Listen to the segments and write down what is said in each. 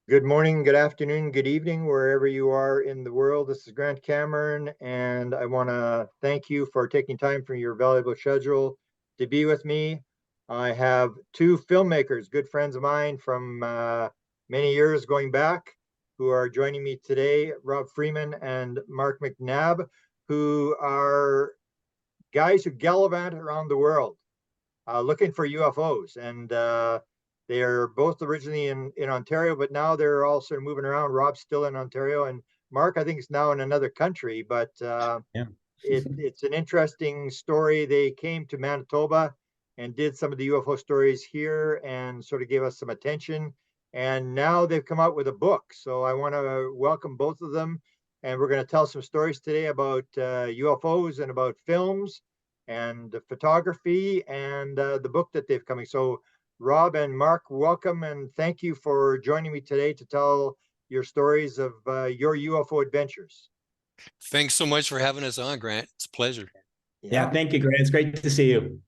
Good morning, good afternoon, good evening, wherever you are in the world. This is Grant Cameron, and I want to thank you for taking time from your valuable schedule to be with me. I have two filmmakers, good friends of mine from many years going back, who are joining me today, Rob Freeman and Mark McNabb, who are guys who gallivant around the world looking for UFOs. And they are both originally in Ontario, but now they're all sort of moving around. Rob's still in Ontario, and Mark, I think, is now in another country. But Yeah. it's an interesting story. They came to Manitoba and did some of the UFO stories here and sort of gave us some attention. And now they've come out with a book. So I want to welcome both of them. And we're going to tell some stories today about UFOs and about films and photography and the book that they've coming. So Rob and Mark, welcome and thank you for joining me today to tell your stories of your UFO adventures. Thanks so much for having us on, Grant. It's a pleasure. Yeah. Yeah, thank you, Grant. It's great to see you.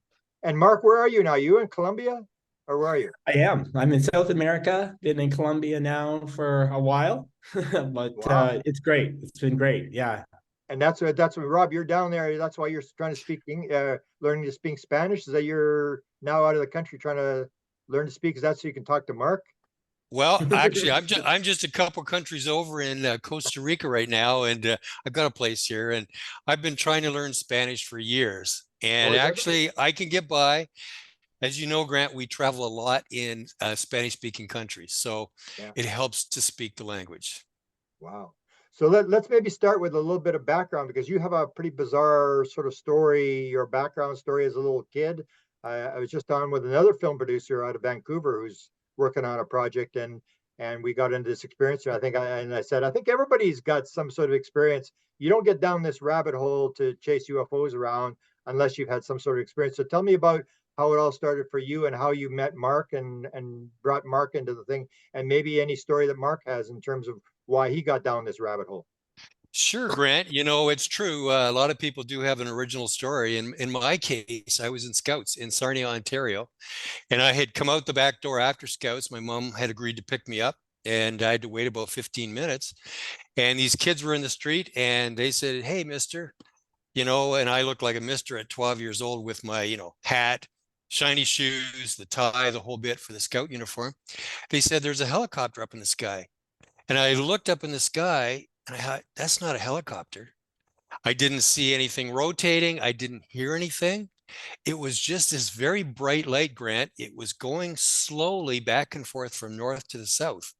And Mark, where are you now? You in Colombia or where are you? I am. I'm in South America, been in Colombia now for a while, but Wow. it's great. It's been great. Yeah. And that's what Rob, you're down there. That's why you're trying to speak, learning to speak Spanish. Is that you're now out of the country trying to learn to speak? Is that so you can talk to Mark? Well, actually, I'm just a couple countries over in Costa Rica right now, and I've got a place here, and I've been trying to learn Spanish for years. Oh, And is that right? actually, I can get by. As you know, Grant, we travel a lot in Spanish-speaking countries, so Yeah. it helps to speak the language. Wow. So let's maybe start with a little bit of background because you have a pretty bizarre sort of story, your background story as a little kid. I was just on with another film producer out of Vancouver who's working on a project and we got into this experience. And I said, I think everybody's got some sort of experience. You don't get down this rabbit hole to chase UFOs around unless you've had some sort of experience. So tell me about how it all started for you and how you met Mark and brought Mark into the thing and maybe any story that Mark has in terms of why he got down this rabbit hole. Sure, Grant. It's true. A lot of people do have an original story. In my case, I was in Scouts in Sarnia, Ontario, and I had come out the back door after Scouts. My mom had agreed to pick me up, and I had to wait about 15 minutes. And these kids were in the street, and they said, "Hey, mister," and I looked like a mister at 12 years old with my, hat, shiny shoes, the tie, the whole bit for the Scout uniform. They said, "There's a helicopter up in the sky." And I looked up in the sky and I thought, that's not a helicopter. I didn't see anything rotating. I didn't hear anything. It was just this very bright light, Grant. It was going slowly back and forth from north to the south.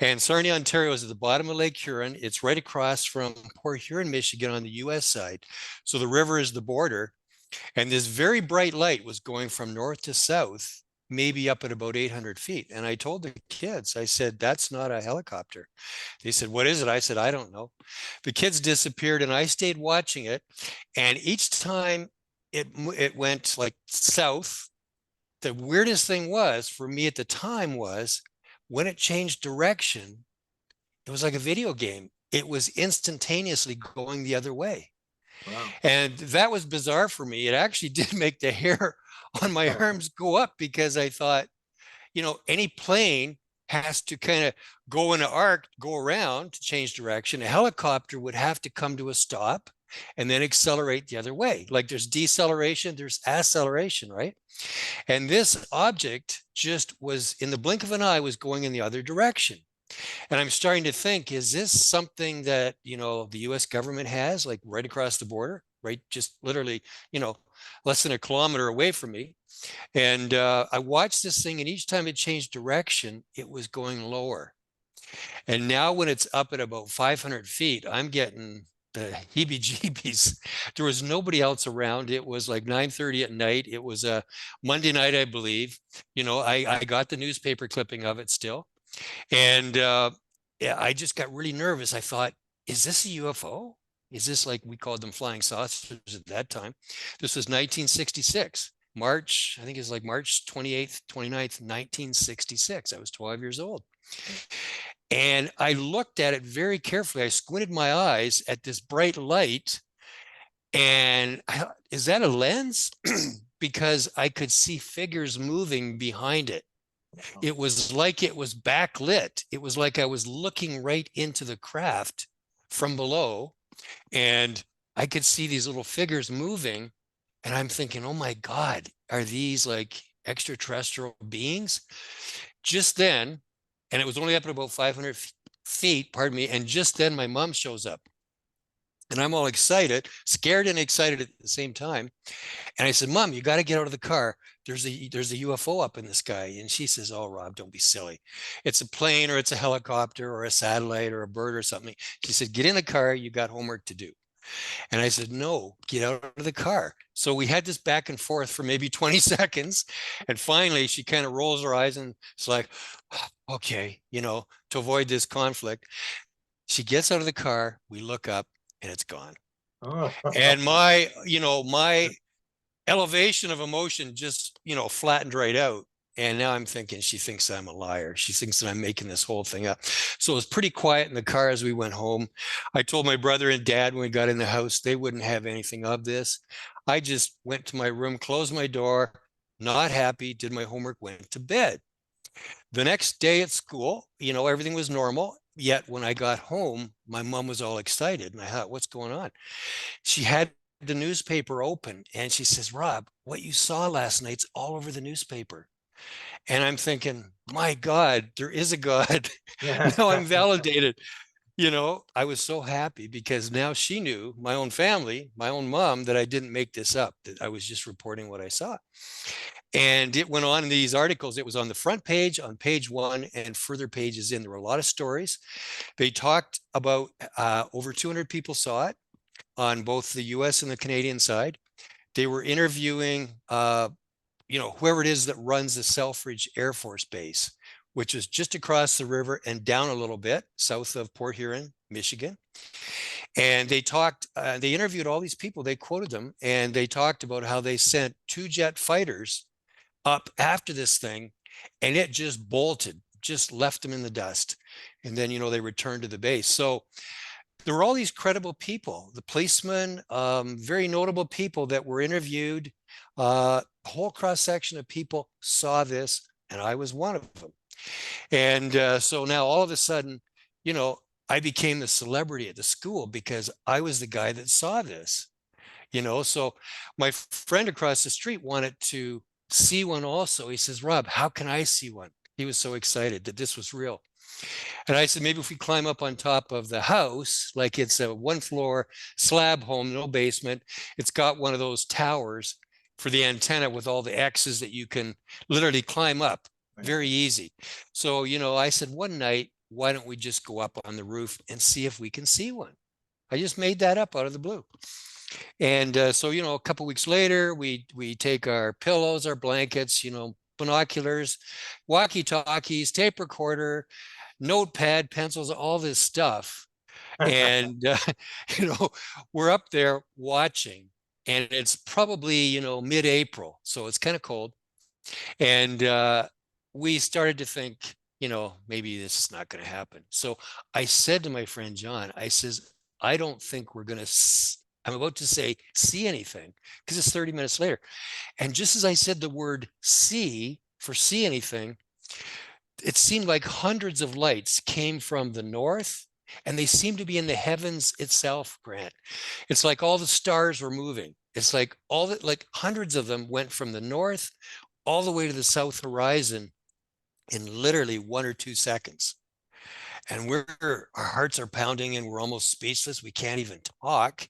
And Sarnia, Ontario is at the bottom of Lake Huron. It's right across from Port Huron, Michigan on the US side. So the river is the border. And this very bright light was going from north to south, maybe up at about 800 feet. And I told the kids, I said, that's not a helicopter. They said, what is it? I said, I don't know. The kids disappeared and I stayed watching it. And each time it went like south, the weirdest thing was for me at the time was when it changed direction, it was like a video game. It was instantaneously going the other way. Wow. And that was bizarre for me. It actually did make the hair on my Oh, arms go up because I thought, any plane has to kind of go in an arc, go around to change direction. A helicopter would have to come to a stop and then accelerate the other way. Like there's deceleration, there's acceleration, right? And this object just was in the blink of an eye was going in the other direction. And I'm starting to think, is this something that, the US government has like right across the border, right? Just literally, less than a kilometer away from me. And I watched this thing, and each time it changed direction, it was going lower. And now when it's up at about 500 feet, I'm getting the heebie-jeebies. There was nobody else around. It was like 9:30 at night. It was a Monday night, I believe. I got the newspaper clipping of it still. And yeah, I just got really nervous. I thought, is this a UFO? Is this like we called them flying saucers at that time? This was 1966. March, I think it's like March 28th, 29th, 1966. I was 12 years old. And I looked at it very carefully. I squinted my eyes at this bright light. And is that a lens? Because I could see figures moving behind it. It was like it was backlit. It was like I was looking right into the craft from below, and I could see these little figures moving. And I'm thinking, oh my God, are these like extraterrestrial beings? Just then, and it was only up at about 500 feet, pardon me. And just then my mom shows up. And I'm all excited, scared and excited at the same time. And I said, Mom, you got to get out of the car. There's a UFO up in the sky. And she says, oh, Rob, don't be silly. It's a plane or it's a helicopter or a satellite or a bird or something. She said, get in the car. You got homework to do. And I said, no, get out of the car. So we had this back and forth for maybe 20 seconds. And finally, she kind of rolls her eyes and it's like, okay, to avoid this conflict. She gets out of the car. We look up and it's gone. Oh. And my elevation of emotion just, flattened right out. And now I'm thinking she thinks I'm a liar. She thinks that I'm making this whole thing up. So it was pretty quiet in the car as we went home. I told my brother and dad when we got in the house, they wouldn't have anything of this. I just went to my room, closed my door, not happy, did my homework, went to bed. The next day at school, everything was normal. Yet when I got home, my mom was all excited. And I thought, what's going on? She had the newspaper open and she says, Rob, what you saw last night's all over the newspaper. And I'm thinking, my God, there is a God. Now I'm validated. I was so happy because now she knew, my own family, my own mom, that I didn't make this up, that I was just reporting what I saw. And it went on in these articles. It was on the front page, on page 1, and further pages in. There were a lot of stories. They talked about over 200 people saw it on both the US and the Canadian side. They were interviewing, whoever it is that runs the Selfridge Air Force Base, which is just across the river and down a little bit south of Port Huron, Michigan. And they interviewed all these people, they quoted them, and they talked about how they sent 2 jet fighters up after this thing, and it just bolted, just left them in the dust. And then, they returned to the base. So there were all these credible people, the policemen, very notable people that were interviewed. A whole cross section of people saw this, and I was one of them. And so now all of a sudden, I became the celebrity at the school because I was the guy that saw this. So my friend across the street wanted to see one also. He says, Rob, how can I see one? He was so excited that this was real. And I said, maybe if we climb up on top of the house, like it's a 1-floor slab home, no basement, it's got one of those towers for the antenna with all the X's that you can literally climb up. Very easy. So, I said one night, why don't we just go up on the roof and see if we can see one? I just made that up out of the blue. And so, a couple weeks later, we take our pillows, our blankets, binoculars, walkie-talkies, tape recorder, notepad, pencils, all this stuff. And, we're up there watching, and it's probably, mid-April. So it's kind of cold. And we started to think, maybe this is not going to happen. So I said to my friend, John, I says, I don't think we're going to, I'm about to say, see anything, because it's 30 minutes later. And just as I said the word see anything, it seemed like hundreds of lights came from the north, and they seemed to be in the heavens itself, Grant. It's like all the stars were moving. It's like hundreds of them went from the north all the way to the south horizon in literally 1 or 2 seconds. And our hearts are pounding and we're almost speechless. We can't even talk.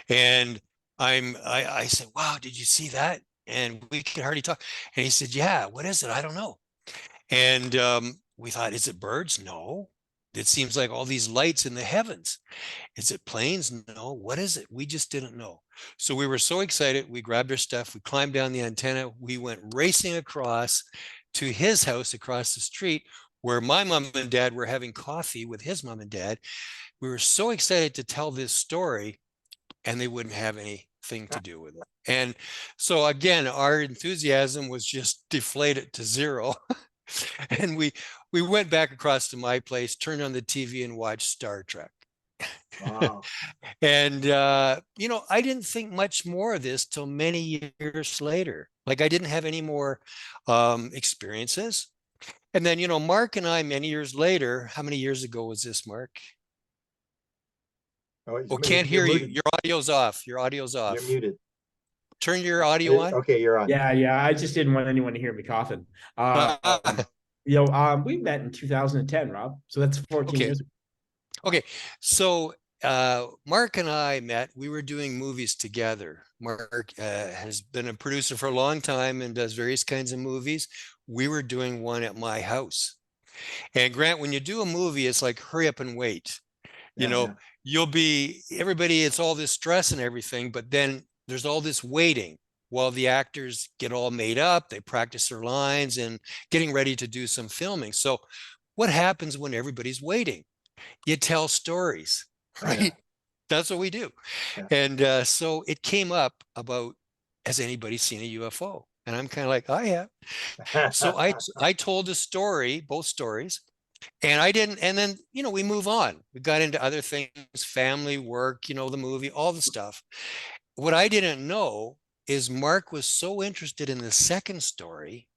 And I said, wow, did you see that? And we could hardly talk. And he said, yeah, what is it? I don't know. And we thought, is it birds? No. It seems like all these lights in the heavens. Is it planes? No. What is it? We just didn't know. So we were so excited. We grabbed our stuff. We climbed down the antenna. We went racing across to his house across the street, where my mom and dad were having coffee with his mom and dad. We were so excited to tell this story, and they wouldn't have anything to do with it. And so again, our enthusiasm was just deflated to zero. And we went back across to my place, turned on the TV, and watched Star Trek. Wow. And I didn't think much more of this till many years later. Like, I didn't have any more experiences. And then, Mark and I, many years later, how many years ago was this, Mark? Oh, can't hear you. muted. Your audio's off. Your audio's off. You're muted. Turn your audio on. Okay, you're on. Yeah. I just didn't want anyone to hear me coughing. We met in 2010, Rob. So that's 14 Okay. years ago. Okay. So Mark and I met, we were doing movies together. Mark has been a producer for a long time and does various kinds of movies. We were doing one at my house. And Grant, when you do a movie, it's like hurry up and wait. Yeah. Everybody, it's all this stress and everything, but then there's all this waiting while the actors get all made up, they practice their lines and getting ready to do some filming. So what happens when everybody's waiting? You tell stories, right? Yeah. That's what we do. Yeah. And so it came up about, has anybody seen a UFO? And I'm kind of like, I have. So I told a story, both stories. And I didn't, and then, we move on. We got into other things, family, work, the movie, all the stuff. What I didn't know is Mark was so interested in the second story.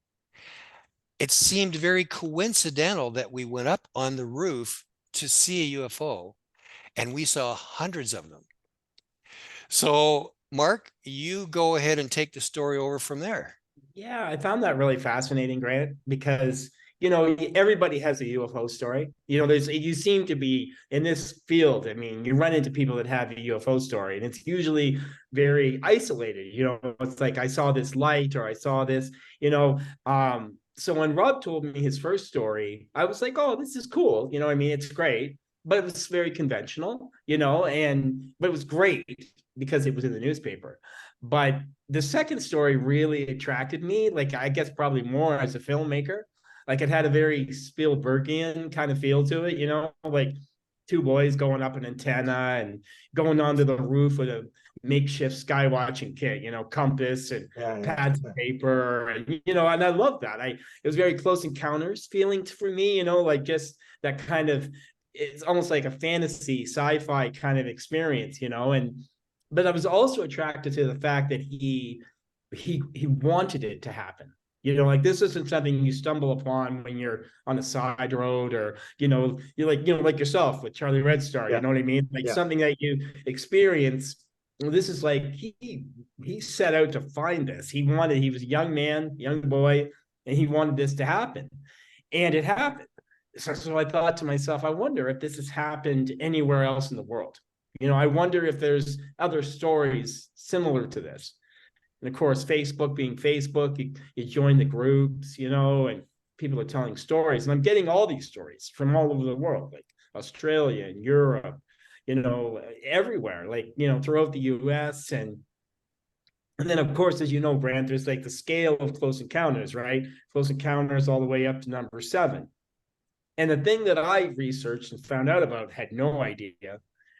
It seemed very coincidental that we went up on the roof to see a UFO and we saw hundreds of them. So, Mark, you go ahead and take the story over from there. Yeah, I found that really fascinating, Grant, because everybody has a UFO story. You seem to be in this field. I mean, you run into people that have a UFO story, and it's usually very isolated. It's like I saw this light or I saw this, so when Rob told me his first story, I was like, oh, this is cool. I mean, it's great, but it was very conventional, but it was great because it was in the newspaper. But the second story really attracted me, like I guess probably more as a filmmaker. Like it had a very Spielbergian kind of feel to it, like two boys going up an antenna and going onto the roof with a makeshift sky watching kit, compass and pads of paper, and I love that. It was very Close Encounters feeling for me, like just that kind of, it's almost like a fantasy sci-fi kind of experience, but I was also attracted to the fact that he wanted it to happen. Like this isn't something you stumble upon when you're on a side road, or you're like yourself with Charlie Red Star. You know what I mean? Like something that you experience. This is like he set out to find this. He was a young man, young boy, and he wanted this to happen, and it happened. So I thought to myself, I wonder if this has happened anywhere else in the world. I wonder if there's other stories similar to this. And of course, Facebook being Facebook, you join the groups, and people are telling stories. And I'm getting all these stories from all over the world, like Australia and Europe, everywhere, like, throughout the US. And then, of course, as you know, Brant, there's like the scale of Close Encounters, right? Close Encounters all the way up to number 7. And the thing that I researched and found out about, had no idea,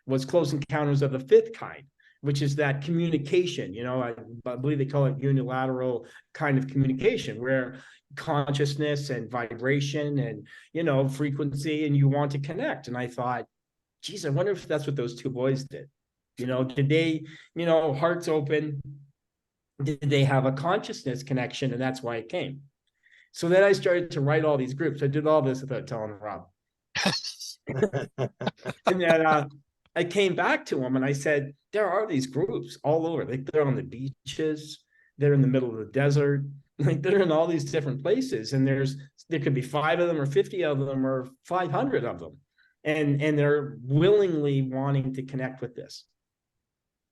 was Close Encounters of the 5th kind, which is that communication. I believe they call it unilateral kind of communication, where consciousness and vibration and, frequency, and you want to connect. And I thought, geez, I wonder if that's what those two boys did. Did they, hearts open? Did they have a consciousness connection? And that's why it came. So then I started to write all these groups. I did all this without telling Rob. And then I came back to him and I said, there are these groups all over. Like they're on the beaches, they're in the middle of the desert, like they're in all these different places. And there could be 5 of them or 50 of them or 500 of them. And they're willingly wanting to connect with this.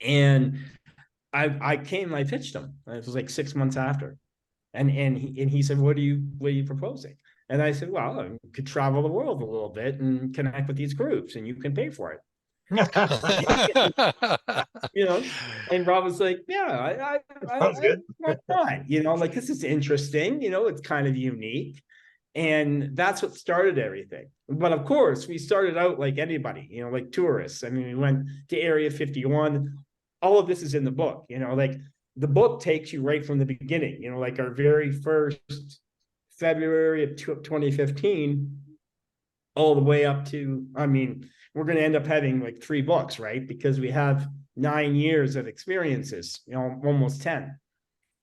And I pitched him. It was like 6 months after. And he said, what are you proposing? And I said, well, I could travel the world a little bit and connect with these groups, and you can pay for it. And Rob was like, yeah, Sounds good. Why not? Like this is interesting, it's kind of unique. And that's what started everything. But of course, we started out like anybody, like tourists. I mean, we went to Area 51. All of this is in the book, like the book takes you right from the beginning, like our very first February of 2015, all the way up to, I mean, we're going to end up having like 3 books, right? Because we have 9 years of experiences, almost 10.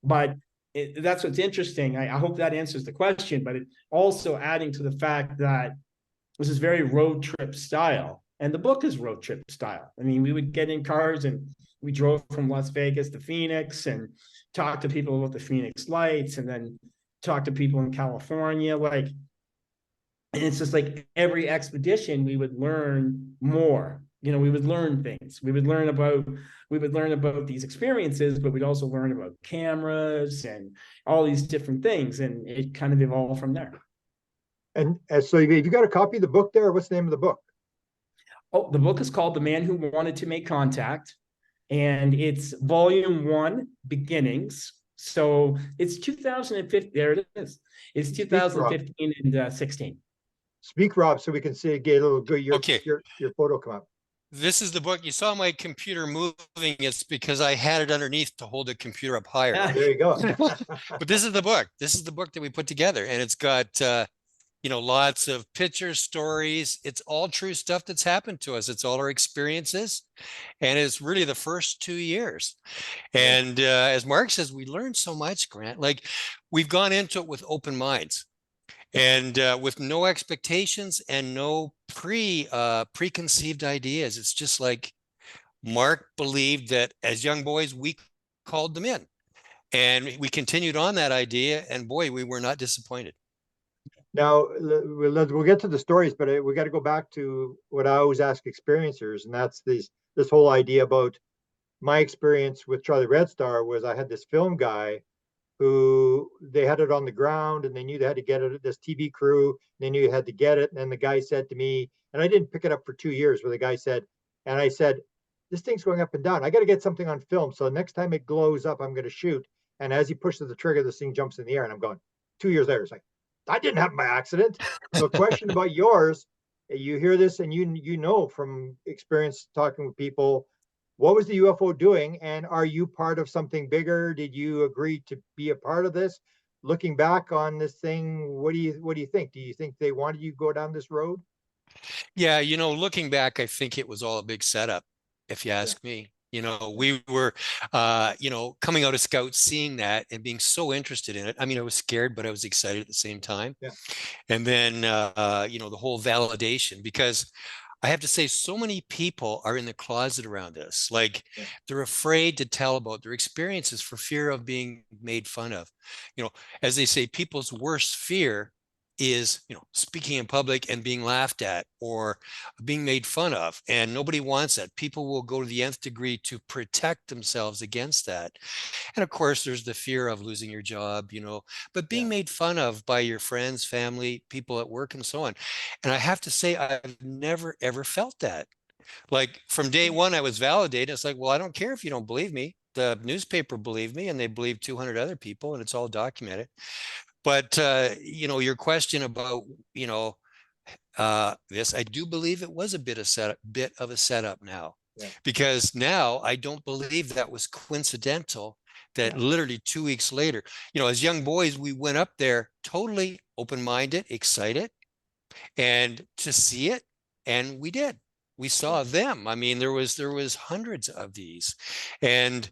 But that's what's interesting. I hope that answers the question, but it also adding to the fact that this is very road trip style, and the book is road trip style. I mean, we would get in cars and we drove from Las Vegas to Phoenix and talk to people about the Phoenix lights, and then talk to people in California. Like, and it's just like every expedition we would learn more. You know, we would learn things. We would learn about these experiences, but we'd also learn about cameras and all these different things, and it kind of evolved from there. And so have you got a copy of the book there? What's the name of the book? Oh, the book is called The Man Who Wanted to Make Contact, and it's volume 1, Beginnings. So it's 2015. There it is. It's Speak, Rob. 2015 and 16. Speak, Rob, so we can see, get a little good, Okay. your photo come up. This is the book. You saw my computer moving. It's because I had it underneath to hold the computer up higher. There you go. But this is the book. This is the book that we put together, and it's got lots of pictures, stories. It's all true stuff that's happened to us. It's all our experiences, and it's really the first 2 years. And as Mark says, we learned so much, Grant. Like, we've gone into it with open minds, and with no expectations and no preconceived ideas. It's just like Mark believed that as young boys, we called them in, and we continued on that idea, and boy, we were not disappointed. Now we'll get to the stories, but we got to go back to what I always ask experiencers, and that's this whole idea about my experience with Charlie Red Star. Was I had this film guy who they had it on the ground, and they knew they had to get it. This TV crew, they knew you had to get it, and then the guy said to me, and I didn't pick it up for 2 years. Where the guy said, and I said, "This thing's going up and down. I got to get something on film. So next time it glows up, I'm going to shoot." And as he pushes the trigger, this thing jumps in the air, and I'm going. 2 years later, it's like, that didn't happen by accident. So a question about yours, you hear this and you know from experience talking with people, what was the UFO doing? And are you part of something bigger? Did you agree to be a part of this? Looking back on this thing, what do you think? Do you think they wanted you to go down this road? Yeah, looking back, I think it was all a big setup, if you ask me. We were, coming out of Scouts, seeing that and being so interested in it. I mean, I was scared, but I was excited at the same time. Yeah. And then, the whole validation, because I have to say, so many people are in the closet around this. Like, they're afraid to tell about their experiences for fear of being made fun of. As they say, people's worst fear is, speaking in public and being laughed at or being made fun of. And nobody wants that. People will go to the nth degree to protect themselves against that. And of course, there's the fear of losing your job, but being made fun of by your friends, family, people at work, and so on. And I have to say, I've never, ever felt that. Like, from day one, I was validated. It's like, well, I don't care if you don't believe me. The newspaper believed me, and they believed 200 other people, and it's all documented. But, your question about, this, I do believe it was a bit of a setup now, because now I don't believe that was coincidental that literally 2 weeks later, as young boys, we went up there totally open-minded, excited, and to see it. And we did. We saw them. I mean, there was hundreds of these, and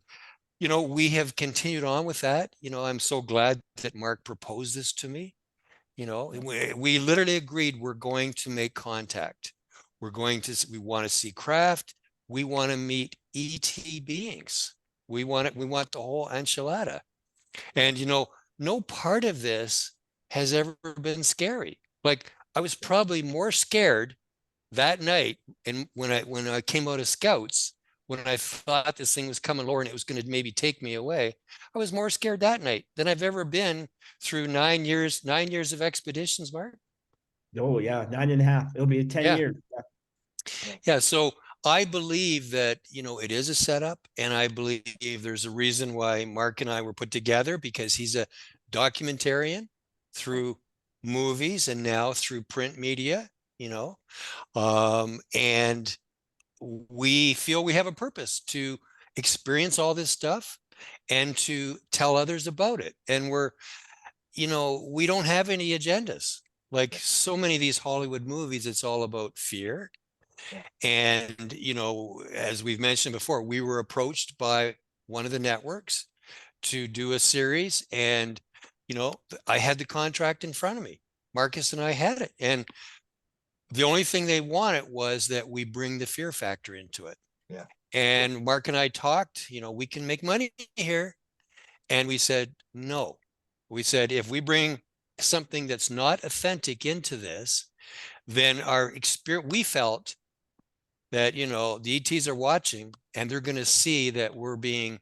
we have continued on with that. I'm so glad that Mark proposed this to me. We literally agreed we're going to make contact. We want to see craft. We want to meet ET beings. We want the whole enchilada. And, no part of this has ever been scary. Like, I was probably more scared that night, and when I came out of Scouts, when I thought this thing was coming lower and it was going to maybe take me away, I was more scared that night than I've ever been through 9 years of expeditions, Mark. Oh yeah, 9.5. It'll be 10 years. Yeah. So I believe that, it is a setup, and I believe there's a reason why Mark and I were put together, because he's a documentarian through movies and now through print media, and we feel we have a purpose to experience all this stuff and to tell others about it. And we don't have any agendas. Like so many of these Hollywood movies, it's all about fear. And, as we've mentioned before, we were approached by one of the networks to do a series. And, I had the contract in front of me. Marcus and I had it. And the only thing they wanted was that we bring the fear factor into it. Yeah. And Mark and I talked, we can make money here. And we said, no. We said, if we bring something that's not authentic into this, then our experience, we felt that, the ETs are watching and they're going to see that we're being,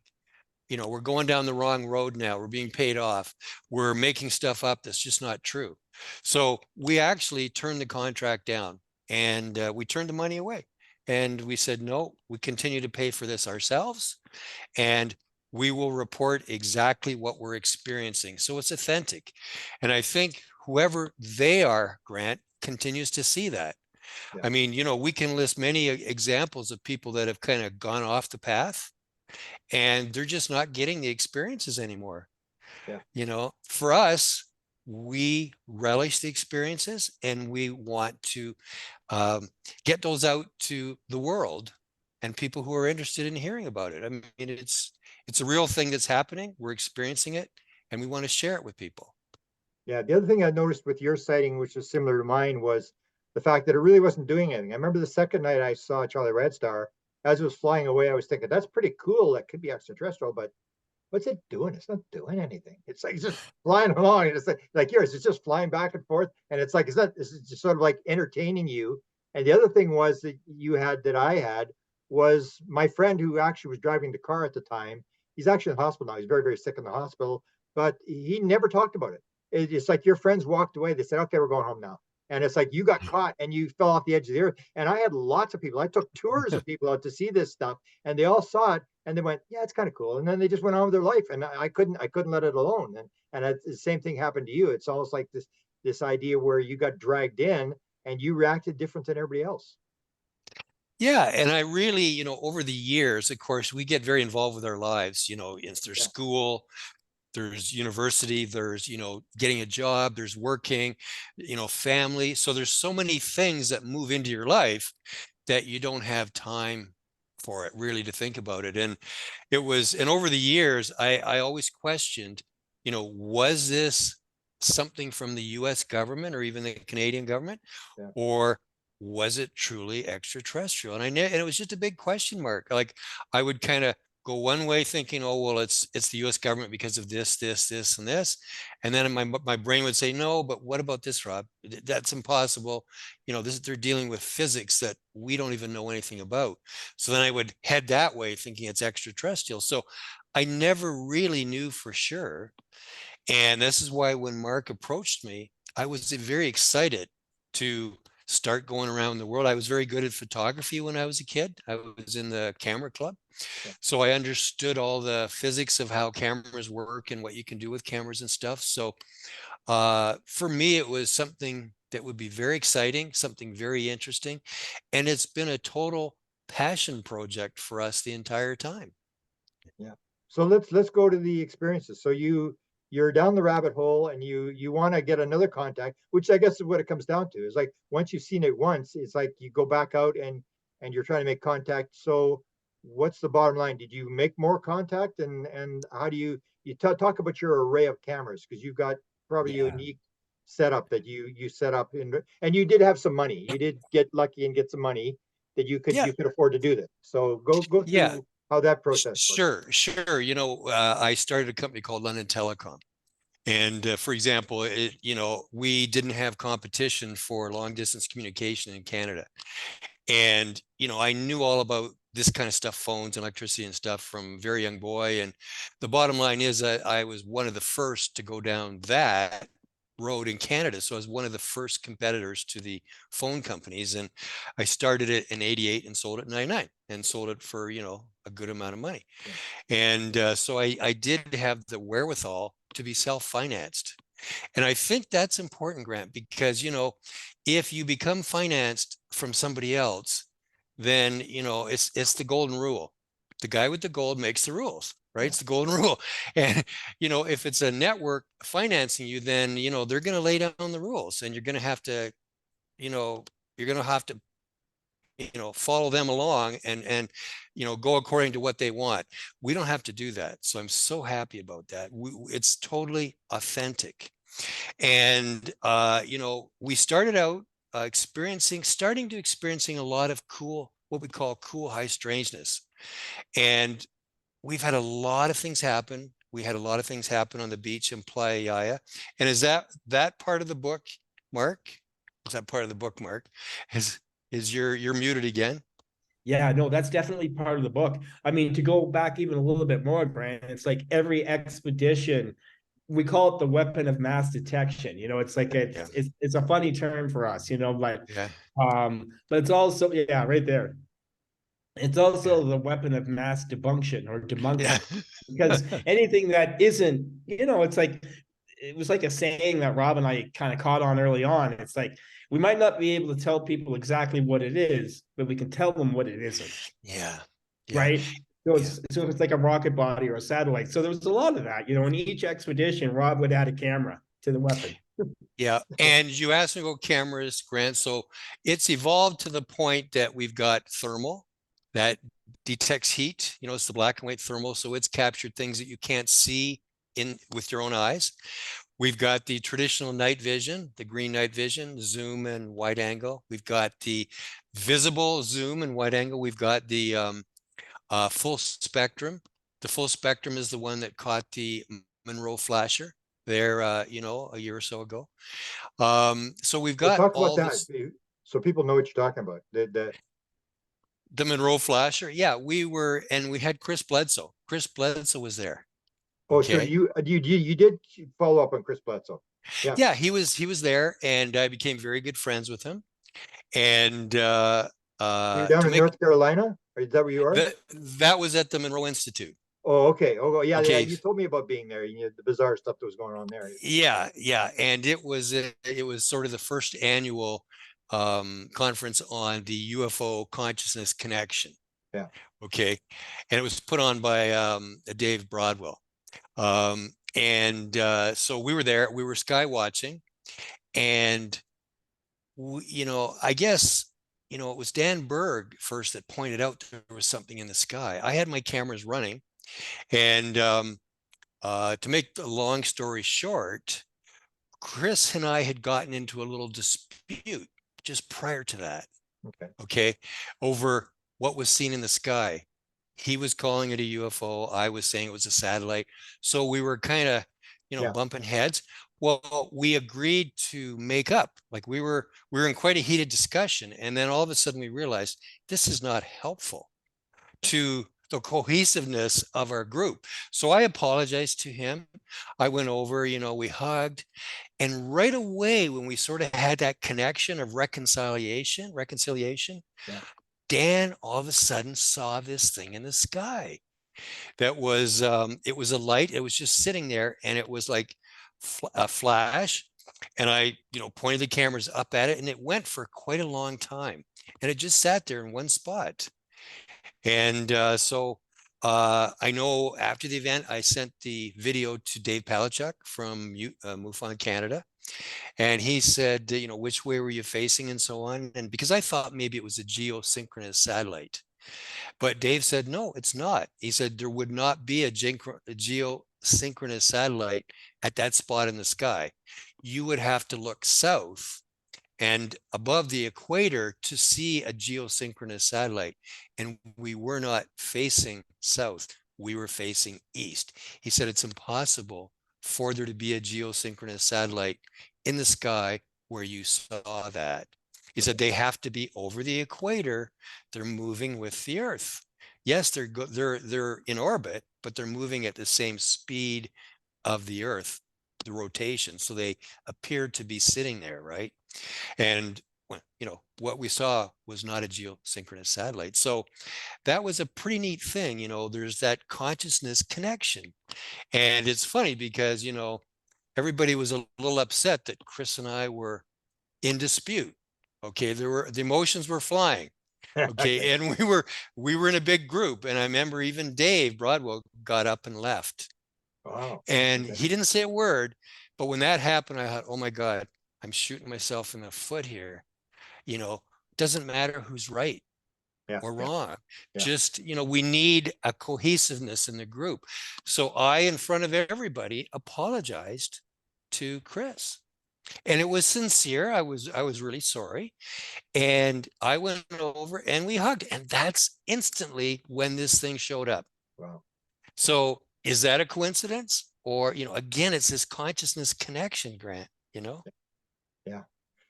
we're going down the wrong road now. We're being paid off. We're making stuff up that's just not true. So we actually turned the contract down, and we turned the money away. And we said, no, we continue to pay for this ourselves, and we will report exactly what we're experiencing. So it's authentic. And I think whoever they are, Grant, continues to see that. Yeah. I mean, we can list many examples of people that have kind of gone off the path and they're just not getting the experiences anymore. Yeah. For us, we relish the experiences and we want to get those out to the world and people who are interested in hearing about it. I mean, it's a real thing that's happening. We're experiencing it and we want to share it with people. Yeah. The other thing I noticed with your sighting, which is similar to mine, was the fact that it really wasn't doing anything. I remember the second night I saw Charlie Red Star, as it was flying away, I was thinking, that's pretty cool. That could be extraterrestrial, but what's it doing? It's not doing anything. It's like, it's just flying along. And it's like yours, it's just flying back and forth. And it's like, this is just sort of like entertaining you. And the other thing was that I had was my friend who actually was driving the car at the time. He's actually in the hospital now. He's very, very sick in the hospital, but he never talked about it. It's like your friends walked away. They said, okay, we're going home now. And it's like you got caught and you fell off the edge of the earth. And I had lots of people. I took tours of people out to see this stuff, and they all saw it and they went, yeah, it's kind of cool. And then they just went on with their life. And I couldn't let it alone. And the same thing happened to you. It's almost like this idea where you got dragged in and you reacted different than everybody else. Yeah. And I really, over the years, of course, we get very involved with our lives, it's their Yeah. school, there's university, there's, getting a job, there's working, family. So there's so many things that move into your life that you don't have time for it really to think about it. And over the years, I always questioned, was this something from the US government or even the Canadian government? Yeah. Or was it truly extraterrestrial? And it was just a big question mark. Like I would kind of go one way thinking, oh, well, it's the US government because of this, and this. And then my brain would say, no, but what about this, Rob? That's impossible. They're dealing with physics that we don't even know anything about. So then I would head that way thinking it's extraterrestrial. So I never really knew for sure. And this is why when Mark approached me, I was very excited to start going around the world. I was very good at photography when I was a kid. I was in the camera club. Yeah. So I understood all the physics of how cameras work and what you can do with cameras and stuff. So for me, it was something that would be very exciting, something very interesting. And it's been a total passion project for us the entire time. Yeah. So let's go to the experiences. So you're down the rabbit hole and you want to get another contact, which I guess is what it comes down to. Is like once you've seen it once, it's like you go back out and you're trying to make contact. So what's the bottom line? Did you make more contact, and how do you talk about your array of cameras, because you've got probably a unique setup that you set up and you did have some money. You did get lucky and get some money that you could afford to do this. So go Yeah. through how that process works. Sure. I started a company called London Telecom. And for example, we didn't have competition for long distance communication in Canada. And, I knew all about this kind of stuff, phones, electricity and stuff from a very young boy. And the bottom line is that I was one of the first to go down that road in Canada. So I was one of the first competitors to the phone companies. And I started it in 88 and sold it in 99 and sold it for, a good amount of money. Yeah. And so I did have the wherewithal to be self-financed. And I think that's important, Grant, because, if you become financed from somebody else, then, it's the golden rule. The guy with the gold makes the rules, right? Yeah. It's the golden rule. And, if it's a network financing you, then, they're going to lay down the rules and you're going to have to follow them along and go according to what they want. We don't have to do that. So I'm so happy about that. It's totally authentic. And we started out starting to experiencing a lot of cool, what we call cool high strangeness. And we've had a lot of things happen. We had a lot of things happen on the beach in Playa Yaya. And is that part of the book, Mark? Is that part of the book, Mark? Is you're muted again? Yeah, no, that's definitely part of the book. I mean, to go back even a little bit more, Grant, it's like every expedition, we call it the weapon of mass detection. It's like Yeah. it's a funny term for us, Yeah. but it's also, yeah, right there. It's Yeah. also the weapon of mass debunction or Yeah. demonkment, because anything that isn't, it's like, it was like a saying that Rob and I kind of caught on early on. It's like, we might not be able to tell people exactly what it is, but we can tell them what it isn't. Yeah. Yeah. Right. So Yeah. it's like a rocket body or a satellite. So there was a lot of that, in each expedition, Rob would add a camera to the weapon. Yeah. And you asked me about cameras, Grant. So it's evolved to the point that we've got thermal that detects heat. It's the black and white thermal. So it's captured things that you can't see in with your own eyes. We've got the traditional night vision, the green night vision, zoom and wide angle. We've got the visible zoom and wide angle. We've got the full spectrum. The full spectrum is the one that caught the Monroe flasher there, a year or so ago. So we've So got talk about all that, this. so people know what you're talking about. The Monroe flasher. Yeah, and we had Chris Bledsoe. Chris Bledsoe was there. Oh, so Okay. you did follow up on Chris Bledsoe? Yeah. Yeah, he was there, and I became very good friends with him. And You're down to in make North Carolina? Is that where you are? that was at the Monroe Institute. Oh, okay. Oh, yeah, yeah. Okay. You told me about being there. The bizarre stuff that was going on there. Yeah, yeah, and it was sort of the first annual conference on the UFO consciousness connection. Yeah. Okay, and it was put on by Dave Broadwell, and so we were there. We were sky watching, and I guess it was Dan Berg first that pointed out there was something in the sky. I had my cameras running, and to make the long story short, Chris and I had gotten into a little dispute just prior to that. Okay. Okay. Over what was seen in the sky. He was calling it a UFO. I was saying it was a satellite. So we were kind of, Yeah. bumping heads. Well, we agreed to make up. Like we were in quite a heated discussion. And then all of a sudden we realized this is not helpful to the cohesiveness of our group. So I apologized to him. I went over, we hugged. And right away, when we sort of had that connection of reconciliation, Yeah. Dan all of a sudden saw this thing in the sky that was, it was a light. It was just sitting there, and it was like a flash. And I, pointed the cameras up at it, and it went for quite a long time. And it just sat there in one spot. And so I know after the event, I sent the video to Dave Palachuk from MUFON Canada. And he said, which way were you facing and so on? And because I thought maybe it was a geosynchronous satellite. But Dave said, no, it's not. He said there would not be a geosynchronous satellite at that spot in the sky. You would have to look south and above the equator to see a geosynchronous satellite. And we were not facing south, we were facing east. He said it's impossible for there to be a geosynchronous satellite in the sky where you saw that. He said they have to be over the equator. They're moving with the Earth. Yes, they're in orbit, but they're moving at the same speed of the Earth, the rotation. So they appeared to be sitting there, right? And what we saw was not a geosynchronous satellite. So that was a pretty neat thing. There's that consciousness connection. And it's funny because, everybody was a little upset that Chris and I were in dispute. Okay, the emotions were flying. Okay, and we were in a big group, and I remember even Dave Broadwell got up and left. Wow. And Okay. he didn't say a word, but when that happened, I thought, oh my God, I'm shooting myself in the foot here. You know, doesn't matter who's right Yeah. or Yeah. wrong. Yeah. Just, we need a cohesiveness in the group. So I, in front of everybody, apologized to Chris. And it was sincere. I was really sorry. And I went over and we hugged. And that's instantly when this thing showed up. Wow. So is that a coincidence? Or, again, it's this consciousness connection, Grant, Yeah.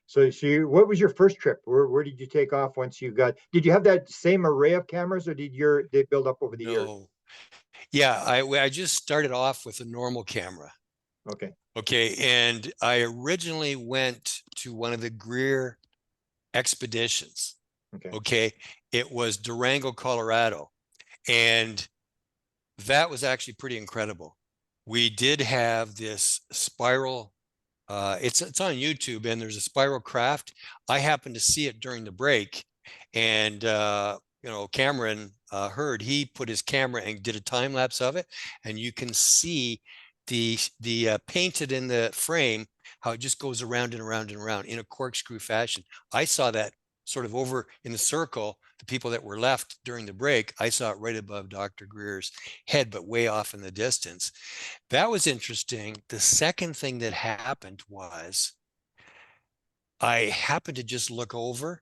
So what was your first trip? Where did you take off once did you have that same array of cameras, or they build up over the years? No. Yeah, I just started off with a normal camera. Okay. Okay. And I originally went to one of the Greer expeditions. Okay. Okay. It was Durango, Colorado. And that was actually pretty incredible. We did have this spiral. It's on YouTube, and there's a spiral craft. I happened to see it during the break, and Cameron heard, he put his camera and did a time lapse of it, and you can see the painted in the frame how it just goes around and around and around in a corkscrew fashion. I saw that sort of over in the circle, the people that were left during the break. I saw it right above Dr. Greer's head, but way off in the distance. That was interesting. The second thing that happened was I happened to just look over,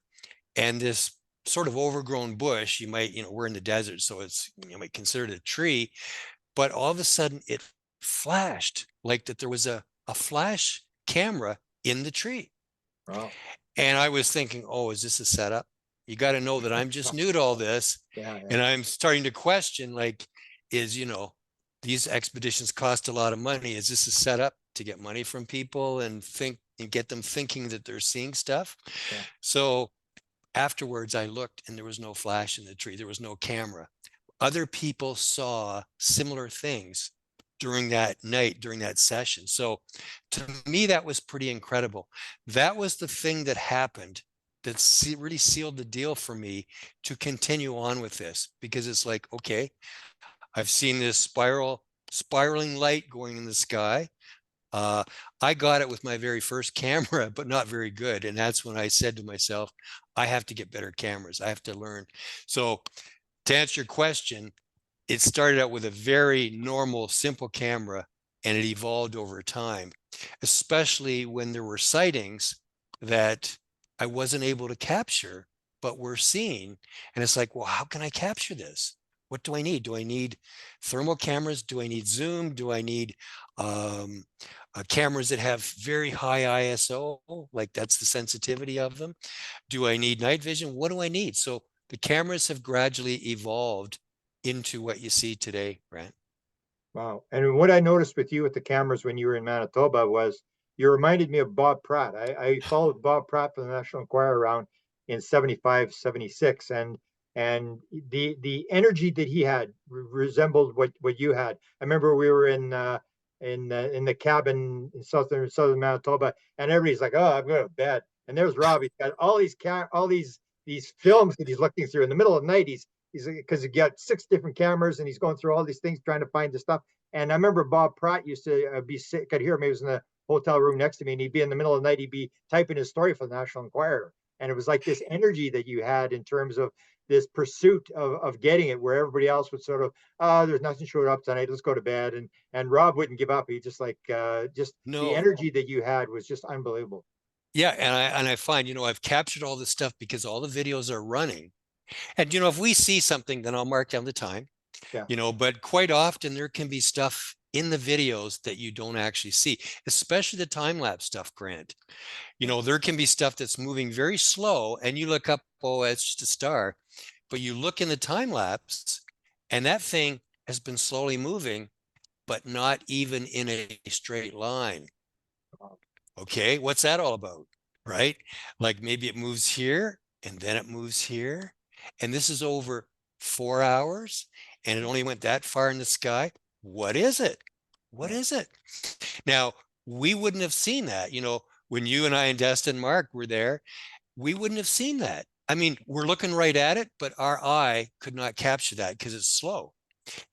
and this sort of overgrown bush, we're in the desert, so you might consider it a tree, but all of a sudden it flashed like that there was a flash camera in the tree. Wow. And I was thinking, oh, is this a setup? You got to know that I'm just new to all this. Yeah. And I'm starting to question, like, these expeditions cost a lot of money. Is this a setup to get money from people and get them thinking that they're seeing stuff? Yeah. So afterwards, I looked and there was no flash in the tree. There was no camera. Other people saw similar things during that night, during that session. So to me, that was pretty incredible. That was the thing that happened that really sealed the deal for me to continue on with this, because it's like, okay, I've seen this spiraling light going in the sky. I got it with my very first camera, but not very good. And that's when I said to myself, I have to get better cameras. I have to learn. So to answer your question, it started out with a very normal, simple camera, and it evolved over time, especially when there were sightings that I wasn't able to capture, but were seen. And it's like, well, how can I capture this? What do I need? Do I need thermal cameras? Do I need zoom? Do I need cameras that have very high ISO? Like, that's the sensitivity of them. Do I need night vision? What do I need? So the cameras have gradually evolved into what you see today, Grant. Wow. And what I noticed with you with the cameras when you were in Manitoba was you reminded me of Bob Pratt. I followed Bob Pratt for the National Enquirer around in 75, 76, and the energy that he had resembled what you had. I remember we were in the cabin in southern Manitoba, and everybody's like, "Oh, I'm going to bed." And there's Rob. He's got all these films that he's looking through in the middle of the night. He's because he got 6 different cameras and he's going through all these things trying to find the stuff. And I remember Bob Pratt used to be sick. Could hear him. He was in the hotel room next to me, and he'd be in the middle of the night. He'd be typing his story for the National Enquirer, and it was like this energy that you had in terms of this pursuit of getting it, where everybody else would sort of, there's nothing showing up tonight. Let's go to bed. And Rob wouldn't give up. He just just the No. energy that you had was just unbelievable. Yeah, and I find, I've captured all this stuff because all the videos are running. And if we see something, then I'll mark down the time. Yeah. But quite often there can be stuff in the videos that you don't actually see, especially the time lapse stuff, Grant. There can be stuff that's moving very slow and you look up, oh, it's just a star. But you look in the time lapse and that thing has been slowly moving, but not even in a straight line. Okay, what's that all about? Right? Like maybe it moves here and then it moves here. And this is over 4 hours and it only went that far in the sky. What is it? What is it? Now, we wouldn't have seen that, when you and I and Desta and Mark were there, we wouldn't have seen that. I mean, we're looking right at it, but our eye could not capture that because it's slow.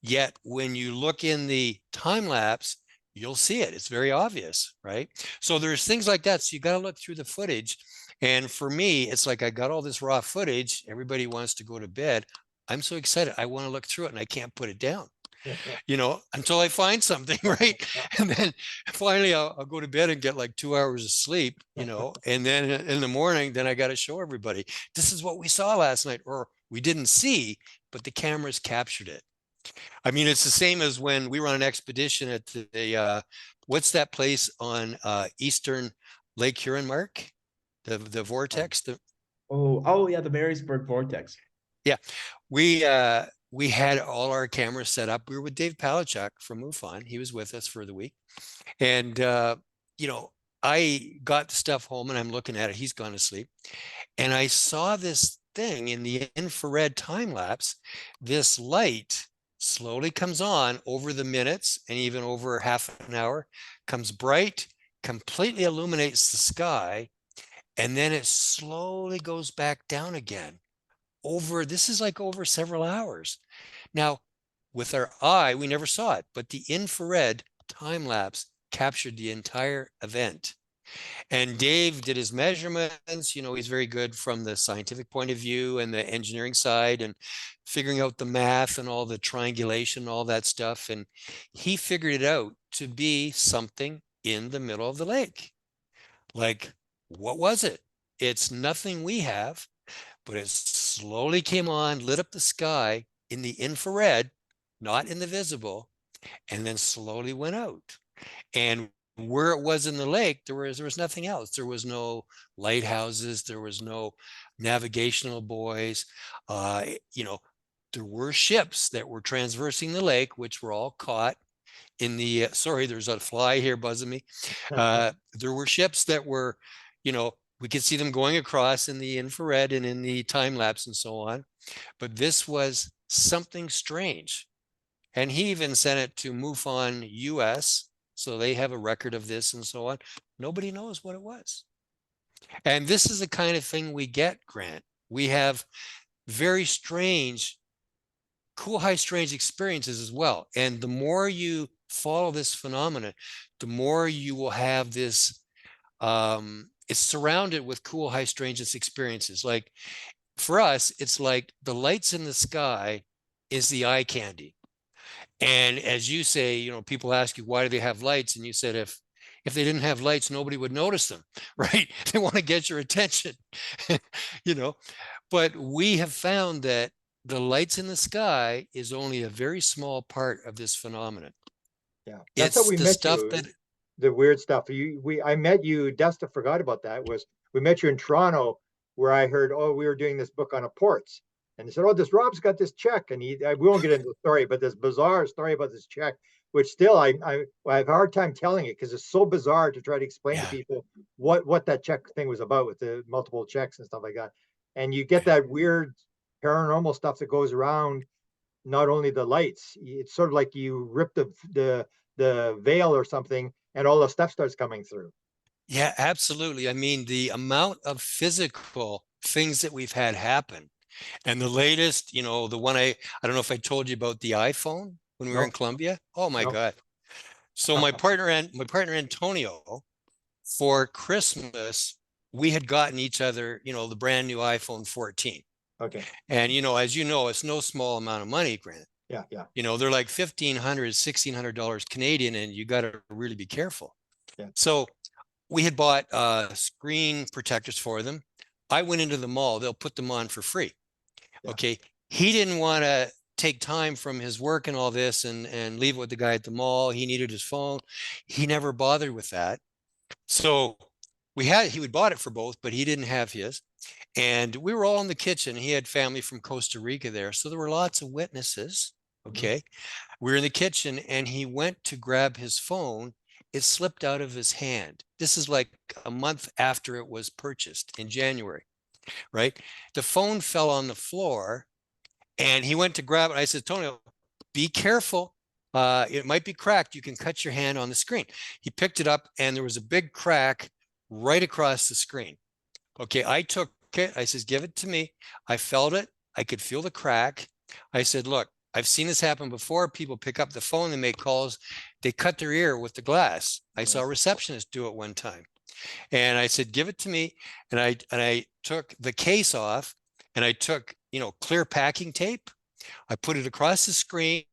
Yet when you look in the time lapse, you'll see it. It's very obvious, right? So there's things like that. So you got to look through the footage. And for me, it's like I got all this raw footage. Everybody wants to go to bed. I'm so excited. I want to look through it and I can't put it down, until I find something, right? And then finally I'll go to bed and get like 2 hours of sleep, and then in the morning, then I got to show everybody, this is what we saw last night, or we didn't see, but the cameras captured it. I mean, it's the same as when we were on an expedition at what's that place on Eastern Lake Huron, Mark? The vortex, Oh yeah, the Marysburg vortex. yeah, we had all our cameras set up. We were with Dave Palachuk from MUFON. He was with us for the week. And, I got the stuff home and I'm looking at it. He's gone to sleep. And I saw this thing in the infrared time lapse. This light slowly comes on over the minutes and even over half an hour, comes bright, completely illuminates the sky. And then it slowly goes back down again. This is like over several hours. Now, with our eye, we never saw it, but the infrared time lapse captured the entire event. And Dave did his measurements. He's very good from the scientific point of view and the engineering side and figuring out the math and all the triangulation, all that stuff. And he figured it out to be something in the middle of the lake. Like, what was it? It's nothing we have, but it slowly came on, lit up the sky in the infrared, not in the visible, and then slowly went out. And where it was in the lake, there was nothing else. There was no lighthouses. There was no navigational buoys. There were ships that were traversing the lake, which were all caught in the, sorry, there's a fly here buzzing me. There were ships that were, we could see them going across in the infrared and in the time lapse and so on. But this was something strange. And he even sent it to MUFON US. So they have a record of this and so on. Nobody knows what it was. And this is the kind of thing we get, Grant. We have very strange, cool, high, strange experiences as well. And the more you follow this phenomenon, the more you will have this, it's surrounded with cool, high, strangeness experiences. Like for us, it's like the lights in the sky is the eye candy. And as you say, people ask you, why do they have lights? And you said, if they didn't have lights, nobody would notice them, right? They want to get your attention, but we have found that the lights in the sky is only a very small part of this phenomenon. Yeah, that's how we the met stuff you. that The weird stuff. I met you. Desta forgot about that. We met you in Toronto, where I heard, we were doing this book on a ports, and they said, this Rob's got this check, and we won't get into the story, but this bizarre story about this check, which still I have a hard time telling it because it's so bizarre to try to explain to people what that check thing was about with the multiple checks and stuff like that. And you get that weird paranormal stuff that goes around. Not only the lights, it's sort of like you rip the veil or something, and all the stuff starts coming through. Yeah, absolutely. I mean, the amount of physical things that we've had happen. And the latest, the one I don't know if I told you about the iPhone when we were in Colombia. Oh my God. So my partner Antonio, for Christmas, we had gotten each other, the brand new iPhone 14. Okay. And as you know, it's no small amount of money, Grant. Yeah. They're like $1,500, $1,600 Canadian, and you got to really be careful. Yeah. So we had bought screen protectors for them. I went into the mall. They'll put them on for free. Yeah. Okay. He didn't want to take time from his work and all this and leave it with the guy at the mall. He needed his phone. He never bothered with that. So he bought it for both, but he didn't have his. And we were all in the kitchen. He had family from Costa Rica there. So there were lots of witnesses. Okay. Mm-hmm. We were in the kitchen and he went to grab his phone. It slipped out of his hand. This is like a month after it was purchased in January, right? The phone fell on the floor and he went to grab it. I said, Tony, be careful. It might be cracked. You can cut your hand on the screen. He picked it up and there was a big crack right across the screen. Okay, I took it. I said, give it to me. I felt it. I could feel the crack. I said, look, I've seen this happen before. People pick up the phone, they make calls. they cut their ear with the glass. I saw a receptionist do it one time. And I said, give it to me. And I took the case off, and I took, clear packing tape. I put it across the screen